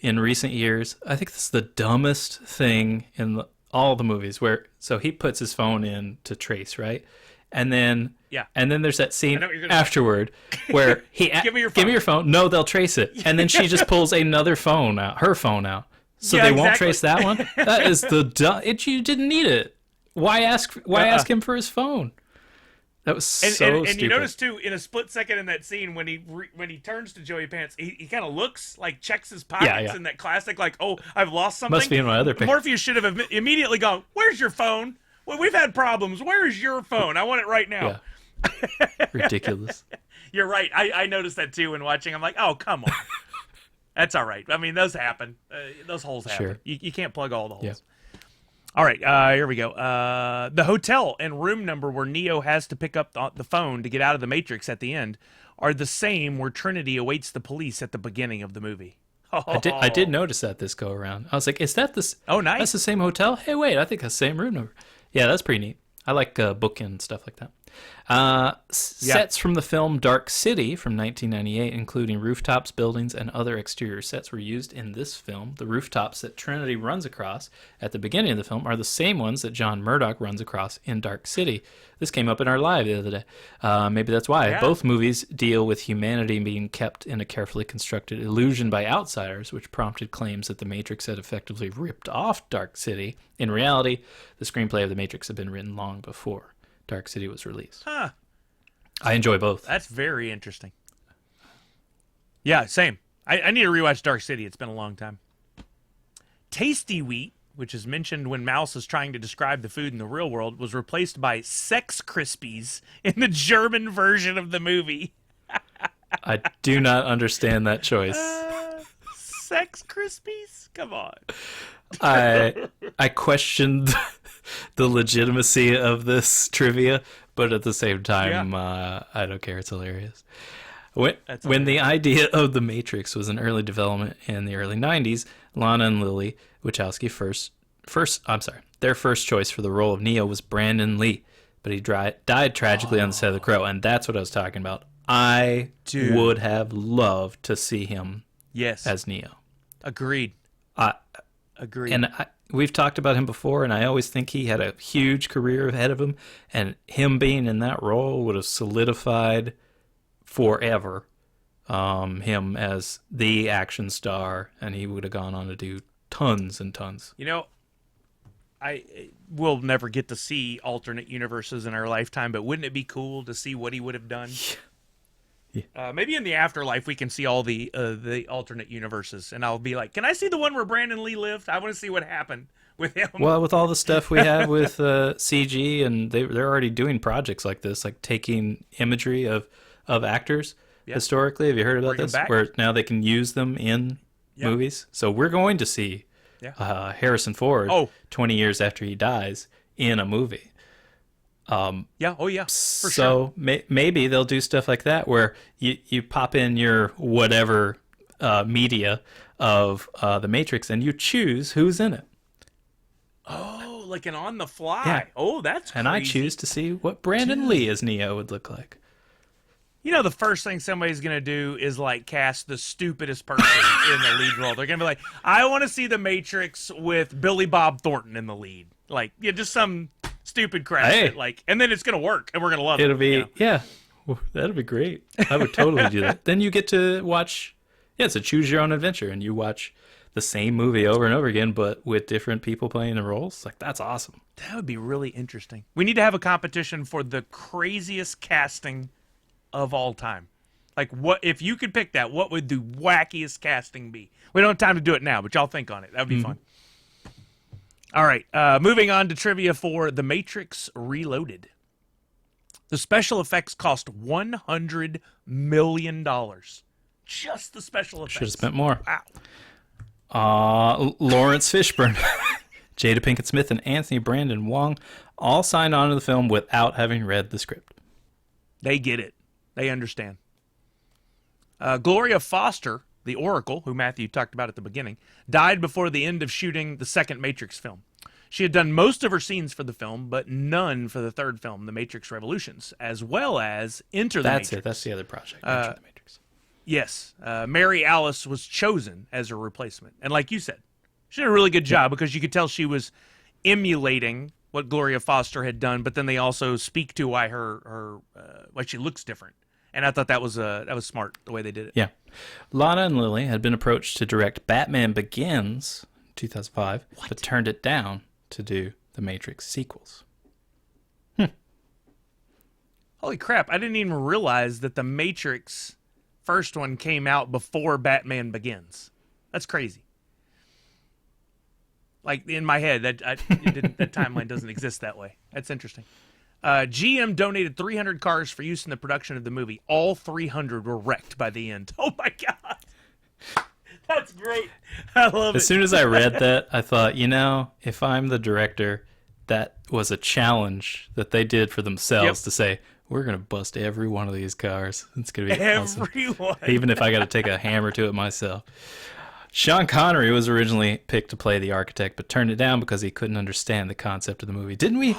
in recent years, I think this is the dumbest thing in all the movies. So he puts his phone in to trace, right? And then there's that scene afterward where he give me your phone. No, they'll trace it. And then she just pulls another phone out, her phone out. So they won't trace that one. That is you didn't need it. Why ask him for his phone? That was so stupid. And you notice too, in a split second in that scene, when he turns to Joey Pants, he kind of looks like, checks his pockets in that classic, like, oh, I've lost something. Must be in my other pants. Morpheus should have immediately gone, "Where's your phone? Well, we've had problems. Where is your phone? I want it right now." Yeah. Ridiculous. You're right. I noticed that too when watching. I'm like, oh, come on. That's all right. I mean, those happen. Those holes happen. Sure. You can't plug all the holes. Yeah. All right, here we go. The hotel and room number where Neo has to pick up the phone to get out of the Matrix at the end are the same where Trinity awaits the police at the beginning of the movie. I did notice that this go around. I was like, is that this? Oh, nice. That's the same hotel? Hey, wait, I think that's the same room number. Yeah, that's pretty neat. I like bookend stuff like that. Sets from the film Dark City from 1998, including rooftops, buildings, and other exterior sets, were used in this film. The rooftops that Trinity runs across at the beginning of the film are the same ones that John Murdoch runs across in Dark City. This came up in our live the other day. Maybe that's why. Yeah. Both movies deal with humanity being kept in a carefully constructed illusion by outsiders, which prompted claims that The Matrix had effectively ripped off Dark City. In reality, the screenplay of The Matrix had been written long before Dark City was released. Huh. I enjoy both. That's very interesting. Yeah, same. I need to rewatch Dark City. It's been a long time. Tasty Wheat, which is mentioned when Mouse is trying to describe the food in the real world, was replaced by Sex Krispies in the German version of the movie. I do not understand that choice. Sex Krispies? Come on. I questioned the legitimacy of this trivia, but at the same time, I don't care. It's hilarious. When the idea of the Matrix was in early development in the early 90s, Lana and Lily Wachowski their first choice for the role of Neo was Brandon Lee, but he died tragically on the set of The Crow, and that's what I was talking about. I would have loved to see him as Neo. Agreed. Agreed. And we've talked about him before, and I always think he had a huge career ahead of him, and him being in that role would have solidified forever him as the action star, and he would have gone on to do tons and tons. You know, we'll never get to see alternate universes in our lifetime, but wouldn't it be cool to see what he would have done? Yeah. Maybe in the afterlife we can see all the alternate universes, and I'll be like, can I see the one where Brandon Lee lived? I want to see what happened with him. Well, with all the stuff we have with CG, and they're already doing projects like this, like taking imagery of actors historically. Have you heard about this? Where now they can use them in movies. So we're going to see Harrison Ford 20 years after he dies in a movie. For sure. Maybe they'll do stuff like that where you pop in your whatever media of the Matrix and you choose who's in it. Oh, like an on the fly. Yeah. Oh, that's crazy. And I choose to see what Brandon Lee as Neo would look like. You know, the first thing somebody's going to do is, like, cast the stupidest person in the lead role. They're going to be like, I want to see The Matrix with Billy Bob Thornton in the lead. Like, just some stupid crap. Hey. And then it's going to work, and we're going to love it. It'll be, well, that'll be great. I would totally do that. Then you get to watch, it's a choose your own adventure, and you watch the same movie over and over again, but with different people playing the roles. Like, that's awesome. That would be really interesting. We need to have a competition for the craziest casting of all time. Like, what if you could pick that, what would the wackiest casting be? We don't have time to do it now, but y'all think on it. That would be fun. All right, moving on to trivia for The Matrix Reloaded. The special effects cost $100 million. Just the special effects. Should have spent more. Wow. Lawrence Fishburne, Jada Pinkett Smith, and Anthony Brandon Wong all signed on to the film without having read the script. They get it. They understand. Gloria Foster, the Oracle, who Matthew talked about at the beginning, died before the end of shooting the second Matrix film. She had done most of her scenes for the film, but none for the third film, The Matrix Revolutions, as well as Enter the Matrix. That's it. That's the other project, Enter the Matrix. Yes. Mary Alice was chosen as her replacement. And like you said, she did a really good job because you could tell she was emulating what Gloria Foster had done, but then they also speak to why why she looks different. And I thought that was smart the way they did it. Yeah. Lana and Lily had been approached to direct Batman Begins 2005, but turned it down to do the Matrix sequels. Holy crap, I didn't even realize that the Matrix first one came out before Batman Begins. That's crazy. Like, in my head, that timeline doesn't exist that way. That's interesting. GM donated 300 cars for use in the production of the movie. All 300 were wrecked by the end. Oh, my God. That's great. I love it. As soon as I read that, I thought, if I'm the director, that was a challenge that they did for themselves to say, we're going to bust every one of these cars. It's going to be awesome. Everyone. Even if I got to take a hammer to it myself. Sean Connery was originally picked to play the architect, but turned it down because he couldn't understand the concept of the movie. Didn't we?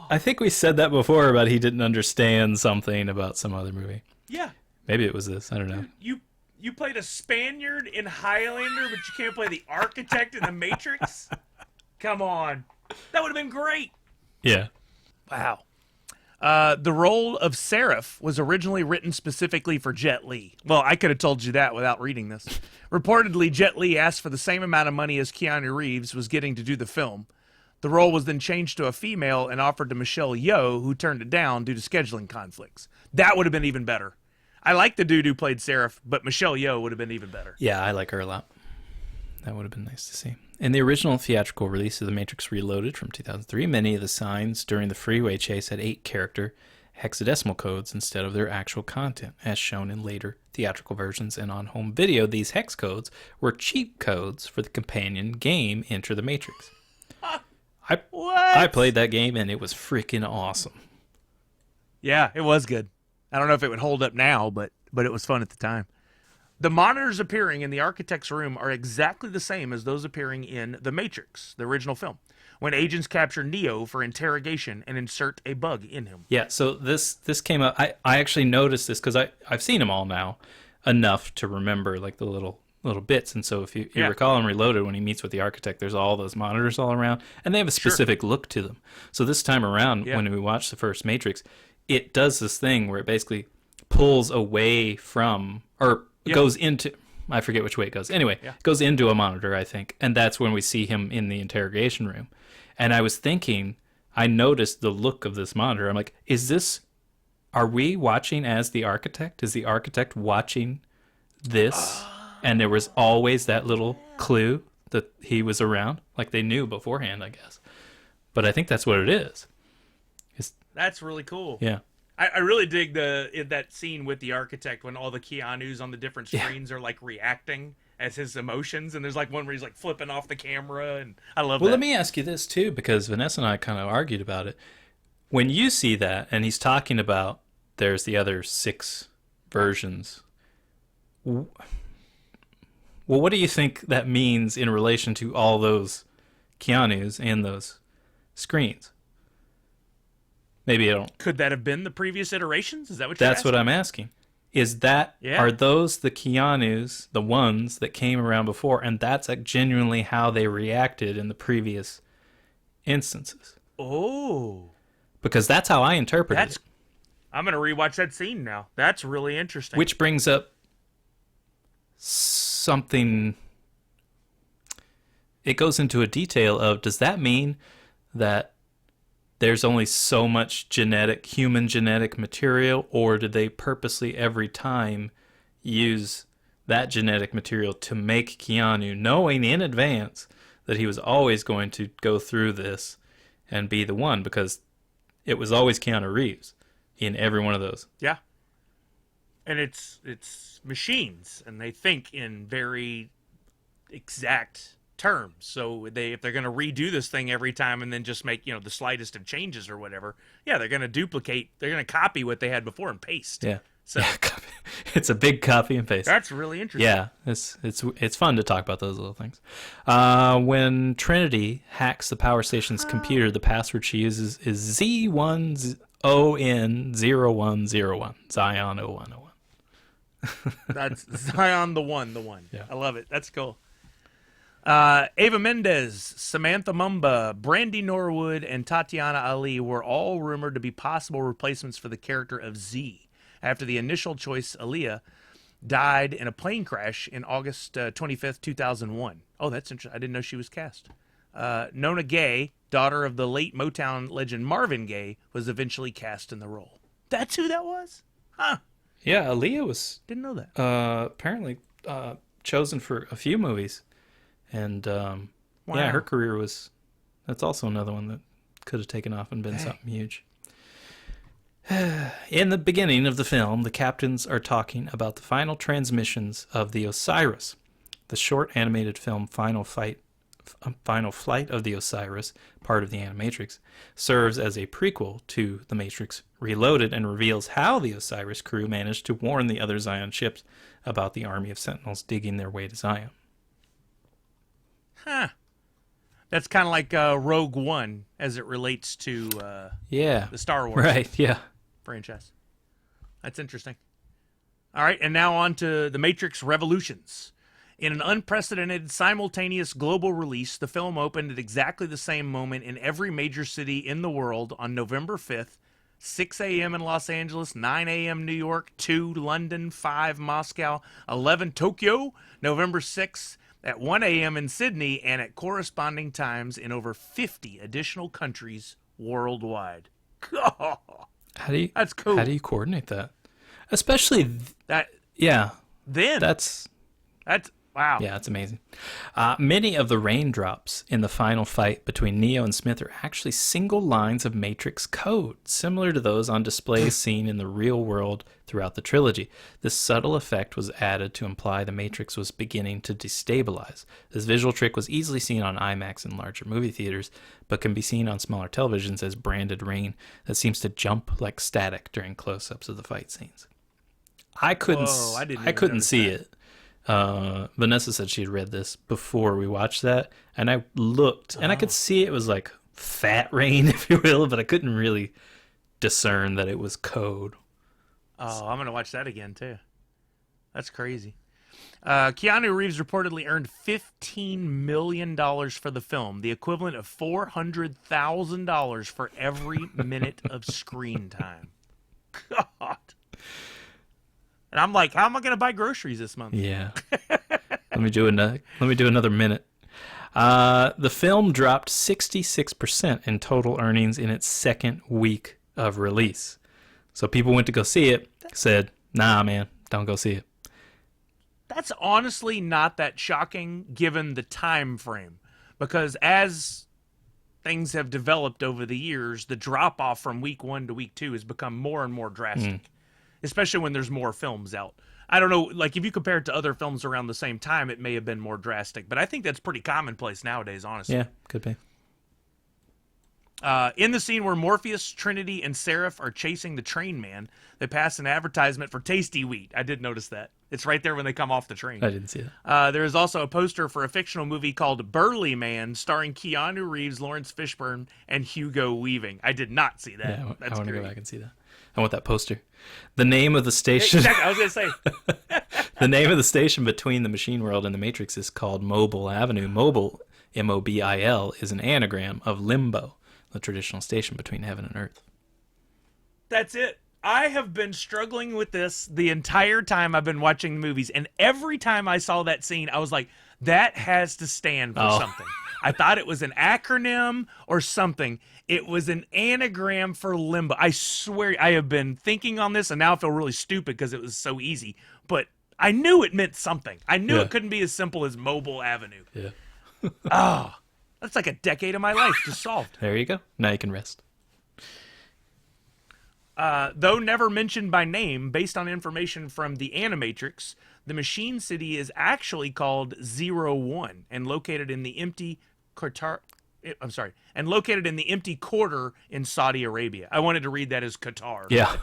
I think we said that before about he didn't understand something about some other movie. Yeah. Maybe it was this. I don't know. You played a Spaniard in Highlander, but you can't play the architect in The Matrix? Come on. That would have been great. Yeah. Wow. The role of Seraph was originally written specifically for Jet Li. Well, I could have told you that without reading this. Reportedly, Jet Li asked for the same amount of money as Keanu Reeves was getting to do the film. The role was then changed to a female and offered to Michelle Yeoh, who turned it down due to scheduling conflicts. That would have been even better. I like the dude who played Seraph, but Michelle Yeoh would have been even better. Yeah, I like her a lot. That would have been nice to see. In the original theatrical release of The Matrix Reloaded from 2003, many of the signs during the freeway chase had 8-character hexadecimal codes instead of their actual content, as shown in later theatrical versions and on home video. These hex codes were cheat codes for the companion game Enter the Matrix. I played that game, and it was freaking awesome. Yeah, it was good. I don't know if it would hold up now, but but it was fun at the time. The monitors appearing in the architect's room are exactly the same as those appearing in The Matrix, the original film, when agents capture Neo for interrogation and insert a bug in him. Yeah, so this came up. I actually noticed this because I've seen them all now enough to remember like the little bits. And so if you recall in Reloaded, when he meets with the architect, there's all those monitors all around, and they have a specific look to them. So this time around, when we watched the first Matrix, it does this thing where it basically pulls away from, or goes into, I forget which way it goes. Anyway, it goes into a monitor, I think, and that's when we see him in the interrogation room. And I was thinking, I noticed the look of this monitor. I'm like, are we watching as the architect? Is the architect watching this? And there was always that little clue that he was around. Like they knew beforehand, I guess. But I think that's what it is. That's really cool. Yeah. I really dig that scene with the architect when all the Keanus on the different screens are like reacting as his emotions, and there's like one where he's like flipping off the camera, and I love that. Well, let me ask you this too, because Vanessa and I kind of argued about it. When you see that, and he's talking about there's the other 6 versions, well, what do you think that means in relation to all those Keanus and those screens? Maybe I don't. Could that have been the previous iterations? Is that what you're That's asking? what I'm asking. Is that, are those the Keanus, the ones that came around before, and that's like genuinely how they reacted in the previous instances? Oh. Because that's how I interpreted it. I'm going to rewatch that scene now. That's really interesting. Which brings up something. It goes into a detail of, does that mean that there's only so much human genetic material, or did they purposely every time use that genetic material to make Keanu, knowing in advance that he was always going to go through this and be the one, because it was always Keanu Reeves in every one of those. Yeah. And it's machines, and they think in very exact terms. So if they're going to redo this thing every time and then just make, the slightest of changes or whatever, they're going to duplicate, they're going to copy what they had before and paste. Yeah. So it's a big copy and paste. That's really interesting. Yeah, it's fun to talk about those little things. When Trinity hacks the power station's computer, the password she uses is Z1ON0101, Zion 0101. That's Zion the one. Yeah. I love it. That's cool. Ava Mendes, Samantha Mumba, Brandy Norwood, and Tatiana Ali were all rumored to be possible replacements for the character of Z after the initial choice, Aaliyah, died in a plane crash in August 25th, 2001. Oh, that's interesting. I didn't know she was cast. Nona Gay, daughter of the late Motown legend Marvin Gaye, was eventually cast in the role. That's who that was? Huh. Yeah, Aaliyah was... Didn't know that. Apparently chosen for a few movies. And, yeah, her career was... That's also another one that could have taken off and been something huge. In the beginning of the film, the captains are talking about the final transmissions of the Osiris. The short animated film Final Flight of the Osiris, part of the Animatrix, serves as a prequel to The Matrix Reloaded and reveals how the Osiris crew managed to warn the other Zion ships about the army of Sentinels digging their way to Zion. Huh. That's kind of like Rogue One as it relates to the Star Wars franchise. That's interesting. All right, and now on to The Matrix Revolutions. In an unprecedented simultaneous global release, the film opened at exactly the same moment in every major city in the world on November 5th, 6 a.m. in Los Angeles, 9 a.m. New York, 2 London, 5 Moscow, 11 Tokyo, November 6th, at 1 a.m. in Sydney, and at corresponding times in over 50 additional countries worldwide. That's cool. How do you coordinate that? Especially that. Yeah. Then that's wow. Yeah, it's amazing. Many of the raindrops in the final fight between Neo and Smith are actually single lines of Matrix code, similar to those on display seen in the real world throughout the trilogy. This subtle effect was added to imply the Matrix was beginning to destabilize. This visual trick was easily seen on IMAX and larger movie theaters, but can be seen on smaller televisions as branded rain that seems to jump like static during close-ups of the fight scenes. I couldn't. Whoa, I didn't I even couldn't notice see that. it. Vanessa said she'd read this before we watched that, and I looked, and I could see it was like fat rain, if you will, but I couldn't really discern that it was code. Oh, I'm gonna watch that again too. That's crazy. Keanu Reeves reportedly earned $15 million for the film, the equivalent of $400,000 for every minute of screen time. God. And I'm like, how am I going to buy groceries this month? Yeah. Let me do another minute. The film dropped 66% in total earnings in its second week of release. So people went to go see it, said, "Nah, man, don't go see it." That's honestly not that shocking given the time frame, because as things have developed over the years, the drop off from week 1 to week 2 has become more and more drastic, especially when there's more films out. I don't know, like if you compare it to other films around the same time, it may have been more drastic, but I think that's pretty commonplace nowadays, honestly. Yeah, could be. In the scene where Morpheus, Trinity, and Seraph are chasing the train man, they pass an advertisement for Tasty Wheat. I did notice that. It's right there when they come off the train. I didn't see that. There is also a poster for a fictional movie called Burly Man, starring Keanu Reeves, Lawrence Fishburne, and Hugo Weaving. I did not see that. Yeah, That's I want to great. go back and see that. I want that poster. The name of the station. Exactly, I was going to say. The name of the station between the Machine World and the Matrix is called Mobile Avenue. Mobile, M-O-B-I-L, is an anagram of Limbo, the traditional station between heaven and earth. That's it. I have been struggling with this the entire time I've been watching the movies, and every time I saw that scene, I was like, that has to stand for something. I thought it was an acronym or something. It was an anagram for Limbo. I swear I have been thinking on this, and now I feel really stupid because it was so easy. But I knew it meant something. I knew it couldn't be as simple as Mobile Avenue. Yeah. That's like a decade of my life just solved. There you go. Now you can rest. Though never mentioned by name, based on information from the Animatrix, the Machine City is actually called 01 and located in the empty quarter in Saudi Arabia. I wanted to read that as Qatar. Yeah.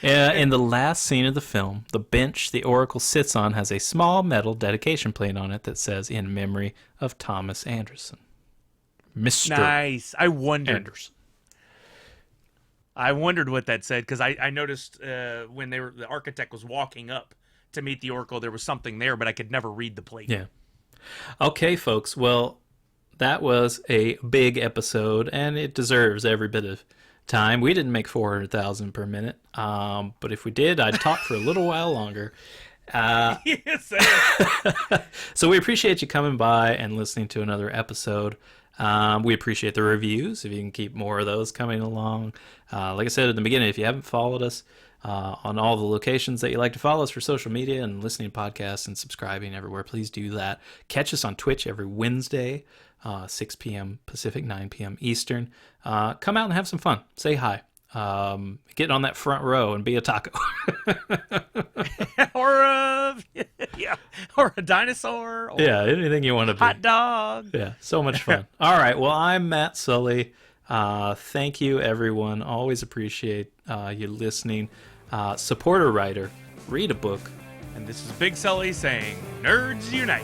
Yeah. In the last scene of the film, the bench the Oracle sits on has a small metal dedication plate on it that says, "In memory of Thomas Anderson." Mr. Nice. I wondered. Anderson. I wondered what that said because I noticed when the architect was walking up to meet the Oracle, there was something there, but I could never read the plate. Yeah. Okay, folks. Well, that was a big episode, and it deserves every bit of time. We didn't make 400,000 per minute, but if we did, I'd talk for a little while longer. Yes. So we appreciate you coming by and listening to another episode. We appreciate the reviews, if you can keep more of those coming along. Like I said at the beginning, if you haven't followed us on all the locations that you like to follow us for social media and listening to podcasts and subscribing everywhere, please do that. Catch us on Twitch every Wednesday, 6 p.m. Pacific, 9 p.m. Eastern. Come out and have some fun. Say hi. Get on that front row and be a taco. or a dinosaur. Or yeah, anything you want to be. hot dog. Yeah, so much fun. All right, well, I'm Matt Sully. Thank you, everyone. Always appreciate you listening. Support a writer. Read a book. And this is Big Sully saying, Nerds Unite.